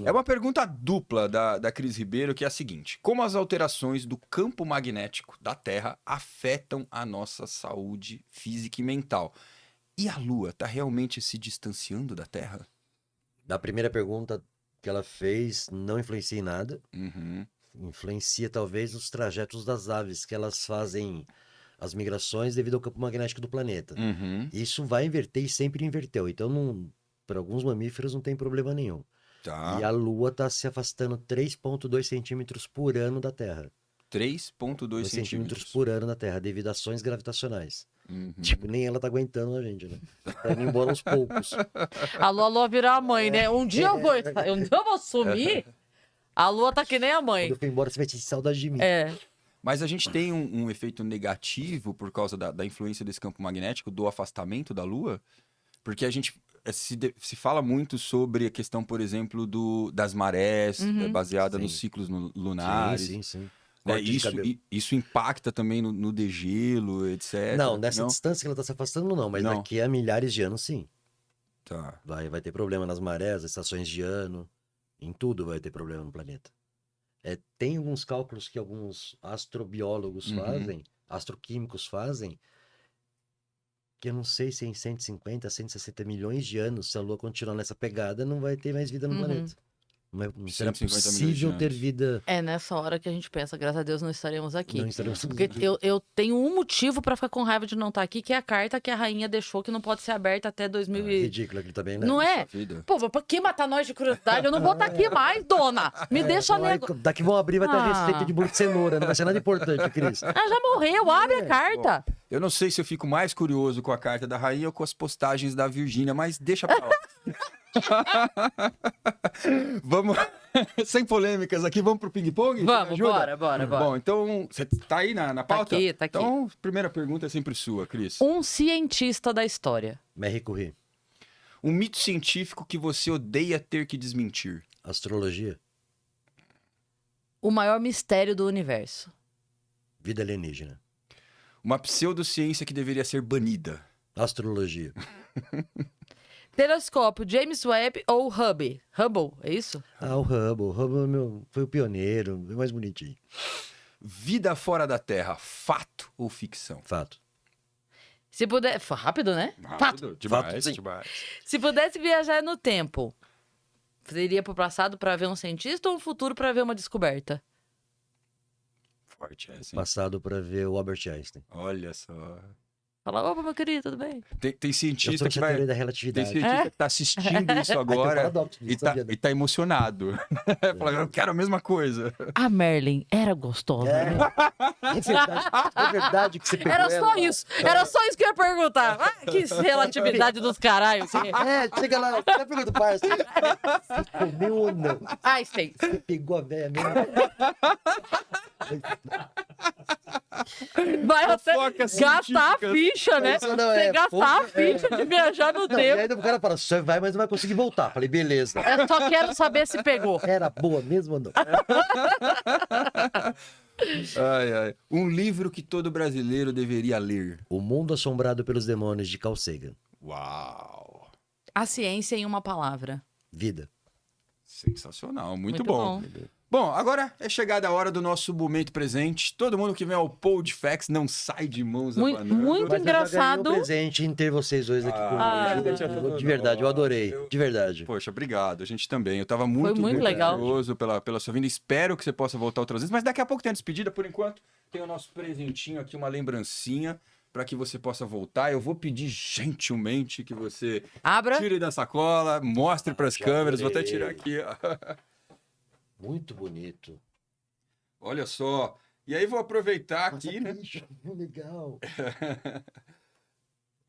É uma pergunta dupla da Cris Ribeiro, que é a seguinte: como as alterações do campo magnético da Terra afetam a nossa saúde física e mental? E a Lua está realmente se distanciando da Terra? Da primeira pergunta que ela fez, não influencia em nada. Uhum. Influencia talvez nos trajetos das aves, que elas fazem as migrações devido ao campo magnético do planeta. Uhum. Isso vai inverter e sempre inverteu. Então, para alguns mamíferos não tem problema nenhum. Tá. E a Lua está se afastando 3,2 centímetros por ano da Terra. 3,2 centímetros por ano da Terra, devido a ações gravitacionais. Uhum. Tipo, nem ela tá aguentando a gente, né? Tá indo embora aos poucos. A Lua virar a mãe, né? Um dia eu vou sumir. A Lua tá que nem a mãe. Quando eu for embora, você vai ter saudade de mim. Mas a gente tem um efeito negativo por causa da influência desse campo magnético, do afastamento da Lua? Porque a gente se fala muito sobre a questão, por exemplo, das marés, baseada Sim. nos ciclos lunares. Sim. Né? Isso impacta também no degelo, etc. Não, nessa distância que ela tá se afastando, não. Mas Não. daqui a milhares de anos, sim. Tá. Vai ter problema nas marés, estações de ano. Em tudo vai ter problema no planeta. Tem alguns cálculos que alguns astrobiólogos fazem, astroquímicos fazem, que eu não sei se em 150, 160 milhões de anos, se a Lua continuar nessa pegada, não vai ter mais vida no planeta. Não será 150 milhões de possível anos. ter vida. É nessa hora que a gente pensa, graças a Deus não estaremos aqui. Não estaremos Porque eu tenho um motivo pra ficar com raiva de não estar aqui, que é a carta que a rainha deixou que não pode ser aberta até 2000 e... ridículo aqui também, né? Não é? Nossa vida. Pô, pra que matar nós de curiosidade? Eu não vou estar aqui mais, dona. Me deixa nego... Daqui vão abrir, vai ter a receita de bolo de cenoura. Não vai ser nada importante, Cris. Ah, já morreu, abre a carta. Eu não sei se eu fico mais curioso com a carta da rainha ou com as postagens da Virgínia, mas deixa pra lá. Vamos, sem polêmicas aqui, vamos pro ping-pong? Vamos, bora. Bom, então, você tá aí na pauta? Tá aqui. Então, primeira pergunta é sempre sua, Cris. Um cientista da história. Marie Curie. Um mito científico que você odeia ter que desmentir. Astrologia. O maior mistério do universo. Vida alienígena. Uma pseudociência que deveria ser banida. Astrologia. Telescópio James Webb ou Hubble? Hubble, é isso? O Hubble. O Hubble foi o pioneiro, o mais bonitinho. Vida fora da Terra, fato ou ficção? Fato. Se puder... Rápido, né? Rápido, demais, Fato, sim. demais. Se pudesse viajar no tempo, você iria pro passado pra ver um cientista ou no futuro pra ver uma descoberta? Forte essa, hein? Passado para ver o Albert Einstein. Olha só. Fala, opa, meu querido, tudo bem? Tem Eu cientista sou que a vai... teoria da Tem relatividade. cientista que tá assistindo isso Aí tem um agora paradoxo disso, sabia, né? e tá emocionado. Fala, eu quero a mesma coisa. A Merlin era gostosa, né? É verdade que você pegou Era só ela. isso. Era só isso que eu ia perguntar. Ah, que relatividade dos caralhos. Chega lá, você pergunta pro parça. Você comeu ou não? Einstein. Você pegou a velha mesmo? Vai até Fofoca gastar a científica. ficha, né? Isso não Você é gastar a fofoca, ficha de viajar no Não, e tempo. aí o cara fala, você vai, mas não vai conseguir voltar. Falei, beleza. Eu só quero saber se pegou. Era boa mesmo ou não? Ai. Um livro que todo brasileiro deveria ler. O Mundo Assombrado pelos Demônios, de Carl Sagan. Uau! A ciência em uma palavra. Vida. Sensacional, muito bom. Bom, agora é chegada a hora do nosso momento presente. Todo mundo que vem ao Podfax não sai de mãos Muito, abanando. muito Mas engraçado. eu já ganhei um presente em ter vocês dois aqui Ah, comigo. De verdade, eu adorei. De verdade. Poxa, obrigado. A gente também. Eu tava muito legal. curioso pela sua vinda. Espero que você possa voltar outras vezes. Mas daqui a pouco tem a despedida. Por enquanto, tem o nosso presentinho aqui, uma lembrancinha, para que você possa voltar. Eu vou pedir gentilmente que você Abra. tire da sacola, mostre para as Já câmeras. Vou até adorei. tirar aqui. Ó. Muito bonito. Olha só. E aí vou aproveitar Nossa, aqui, né? bicho, legal.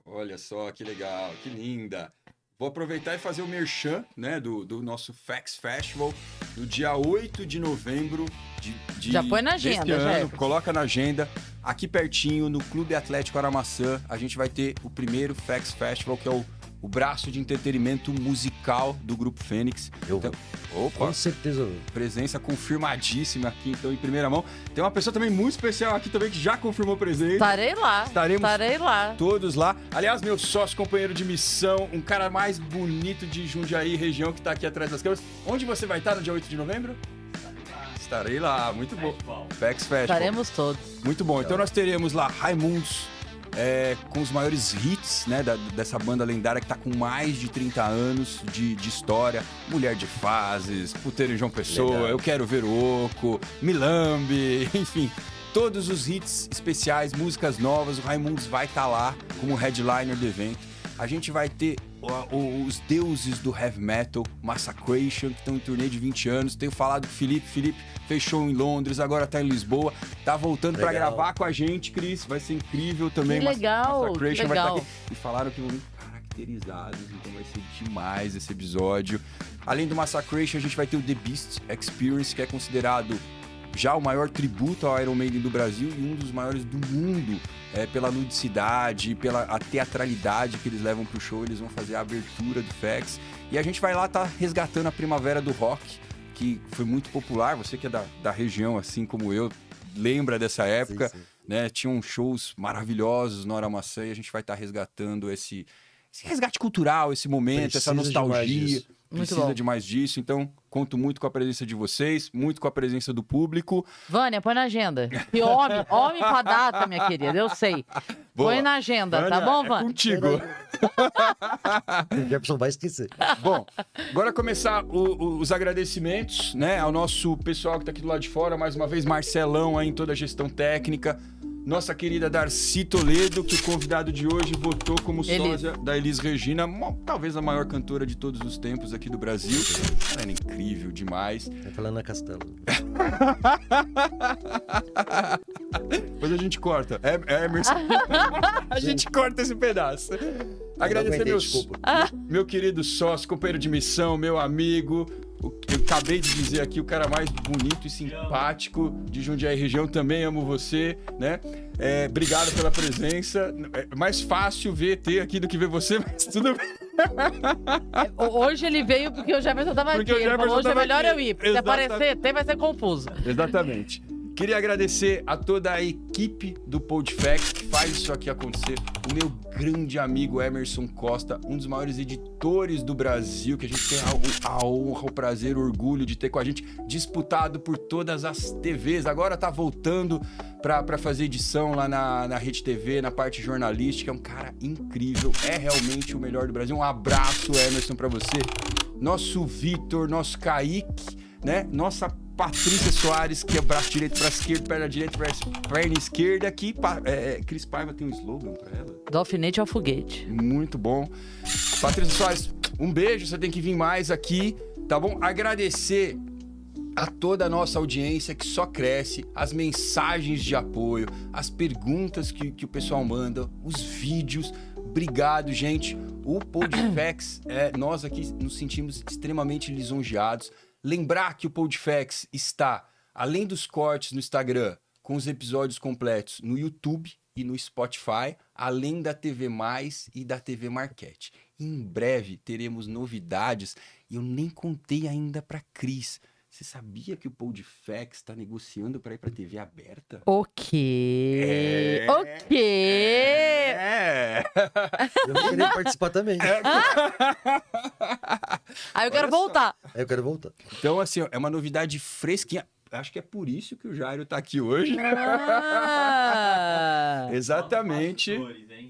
Olha só, que legal, que linda. Vou aproveitar e fazer o merchan, né, do nosso Fax Festival, no dia 8 de novembro de Já põe na deste agenda, ano. Jefferson. Coloca na agenda. Aqui pertinho, no Clube Atlético Aramaçã, a gente vai ter o primeiro Fax Festival, que é o o braço de entretenimento musical do Grupo Fênix. Eu Então, com certeza eu vou. presença confirmadíssima aqui, então, em primeira mão. Tem uma pessoa também muito especial aqui também que já confirmou presença. Estarei lá. Estarei lá. Todos lá. Aliás, meu sócio, companheiro de missão, um cara mais bonito de Jundiaí, região, que tá aqui atrás das câmeras. Onde você vai estar no dia 8 de novembro? Estarei lá, muito bom. Vex Festival. Estaremos todos. Muito bom. Então nós teremos lá Raimundos, com os maiores hits, né, dessa banda lendária que tá com mais de 30 anos de história. Mulher de Fases, Puteiro em João Pessoa, Legal. Eu Quero Ver o Oco, Milambe, enfim. Todos os hits especiais, músicas novas, o Raimundos vai estar lá como headliner do evento. A gente vai ter os deuses do heavy metal, Massacration, que estão em turnê de 20 anos. Tenho falado com o Felipe fechou em Londres, agora tá em Lisboa. Tá voltando pra gravar com a gente, Cris. Vai ser incrível também. Que legal, Massacration que vai estar legal. aqui. E falaram que vão vir caracterizados, então vai ser demais esse episódio. Além do Massacration, a gente vai ter o The Beast Experience, que é considerado já o maior tributo ao Iron Maiden do Brasil e um dos maiores do mundo, pela ludicidade, pela a teatralidade que eles levam pro show. Eles vão fazer a abertura do FX. E a gente vai lá resgatando a primavera do rock, que foi muito popular. Você que é da região, assim como eu, lembra dessa época, Sim. né? Tinham shows maravilhosos no Hora Maçã e a gente vai estar resgatando esse resgate cultural, esse momento, essa Precisa demais nostalgia. disso. Muito Precisa bom. de mais disso, então conto muito com a presença de vocês, muito com a presença do público. Vânia, põe na agenda. E homem pra data, minha querida, eu sei. Boa. Põe na agenda, tá Vânia, bom, é Vânia? contigo. O Jefferson vai esquecer. Bom, agora começar os agradecimentos, né, ao nosso pessoal que tá aqui do lado de fora, mais uma vez Marcelão aí em toda a gestão técnica, nossa querida Darcy Toledo, que o convidado de hoje votou como sósia da Elis Regina, talvez a maior cantora de todos os tempos aqui do Brasil. Ela era incrível demais. Tá falando na Castelo. Depois a gente corta. Emerson. A gente corta esse pedaço. Agradecer aguentei, desculpa. meu querido sócio, companheiro de missão, meu amigo. Eu acabei de dizer aqui, o cara mais bonito e simpático de Jundiaí região. Também amo você, né? Obrigado pela presença. É mais fácil ver ET aqui do que ver você, mas tudo bem. Hoje ele veio porque o Jefferson tava Porque aqui. o Ele falou, Jefferson hoje é tava melhor aqui. eu ir, porque se Exatamente. aparecer ET vai ser confuso. Exatamente. Queria agradecer a toda a equipe do Podfax que faz isso aqui acontecer. O meu grande amigo Emerson Costa, um dos maiores editores do Brasil, que a gente tem a honra, o prazer, o orgulho de ter com a gente, disputado por todas as TVs. Agora tá voltando pra fazer edição lá na Rede TV, na parte jornalística. É um cara incrível, é realmente o melhor do Brasil. Um abraço, Emerson, pra você. Nosso Vitor, nosso Kaique, né? Nossa Patrícia Soares, que é braço direito, braço esquerdo, perna direita, perna esquerda. Aqui, Cris Paiva tem um slogan pra ela. Do alfinete ao foguete. Muito bom. Patrícia Soares, um beijo, você tem que vir mais aqui, tá bom? Agradecer a toda a nossa audiência que só cresce, as mensagens de apoio, as perguntas que o pessoal manda, os vídeos. Obrigado, gente. O Podfax, nós aqui nos sentimos extremamente lisonjeados. Lembrar que o Podfax está, além dos cortes no Instagram, com os episódios completos no YouTube e no Spotify, além da TV Mais e da TV Marquete. Em breve teremos novidades e eu nem contei ainda para Cris. Você sabia que o Podfax está negociando para ir para TV aberta? O quê? O quê? Eu vou querer participar também. Aí eu quero Olha só. voltar. Aí eu quero voltar. Então, assim, é uma novidade fresquinha. Acho que é por isso que o Jairo tá aqui hoje. Ah. Exatamente.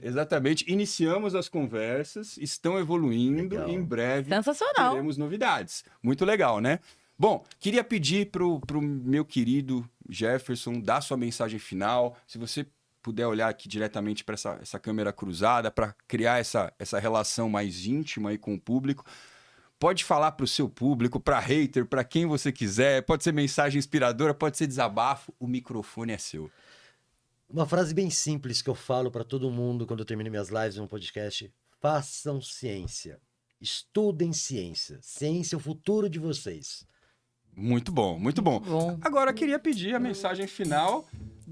Exatamente. Iniciamos as conversas, estão evoluindo Legal. e em breve Sensacional. teremos novidades. Muito legal, né? Bom, queria pedir pro meu querido Jefferson dar sua mensagem final. Se você puder olhar aqui diretamente para essa câmera cruzada, para criar essa relação mais íntima aí com o público. Pode falar para o seu público, para hater, para quem você quiser. Pode ser mensagem inspiradora, pode ser desabafo. O microfone é seu. Uma frase bem simples que eu falo para todo mundo quando eu termino minhas lives no podcast. Façam ciência. Estudem ciência. Ciência é o futuro de vocês. Muito bom, muito bom. Bom. Agora eu queria pedir a mensagem final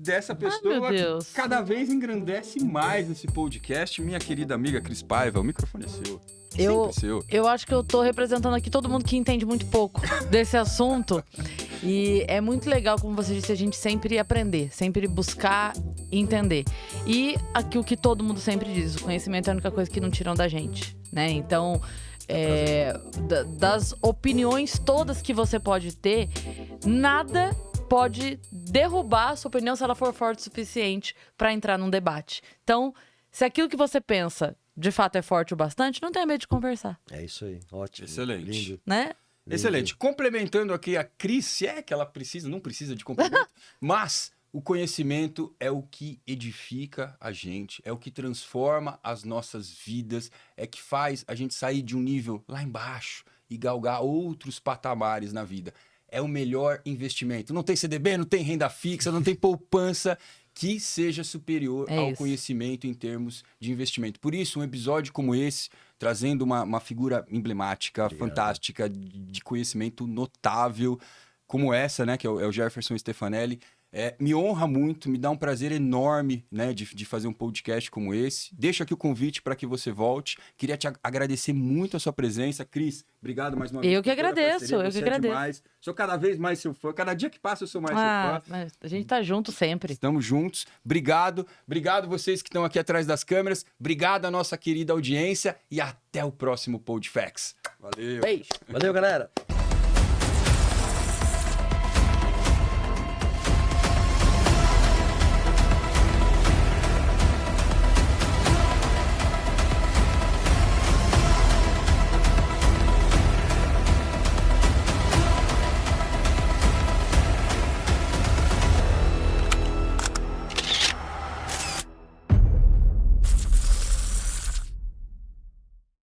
dessa pessoa que Deus. cada vez engrandece mais esse podcast. Minha querida amiga Cris Paiva, o microfone é seu. Sempre seu. Eu acho que eu tô representando aqui todo mundo que entende muito pouco desse assunto. E é muito legal, como você disse, a gente sempre aprender, sempre buscar entender. E aqui o que todo mundo sempre diz, o conhecimento é a única coisa que não tiram da gente, né? Então, das opiniões todas que você pode ter, nada pode derrubar a sua opinião se ela for forte o suficiente para entrar num debate. Então, se aquilo que você pensa de fato é forte o bastante, não tenha medo de conversar. É isso aí, ótimo. Excelente. Lindo. Né? Excelente. Complementando aqui a Cris, se é que ela precisa, não precisa de complemento, mas o conhecimento é o que edifica a gente, é o que transforma as nossas vidas, é que faz a gente sair de um nível lá embaixo e galgar outros patamares na vida. É o melhor investimento. Não tem CDB, não tem renda fixa, não tem poupança que seja superior ao conhecimento em termos de investimento. Por isso, um episódio como esse, trazendo uma figura emblemática, fantástica, de conhecimento notável, como essa, né, que é o Jefferson Stefanelli, me honra muito, me dá um prazer enorme, né, de fazer um podcast como esse. Deixo aqui o convite para que você volte. Queria te agradecer muito a sua presença. Cris, obrigado mais uma vez. Eu que agradeço, eu que agradeço. Demais. Sou cada vez mais seu fã. Cada dia que passa eu sou mais seu fã. Mas a gente tá junto sempre. Estamos juntos. Obrigado. Obrigado vocês que estão aqui atrás das câmeras. Obrigado à nossa querida audiência e até o próximo PodFacts. Valeu. Beijo. Valeu, galera.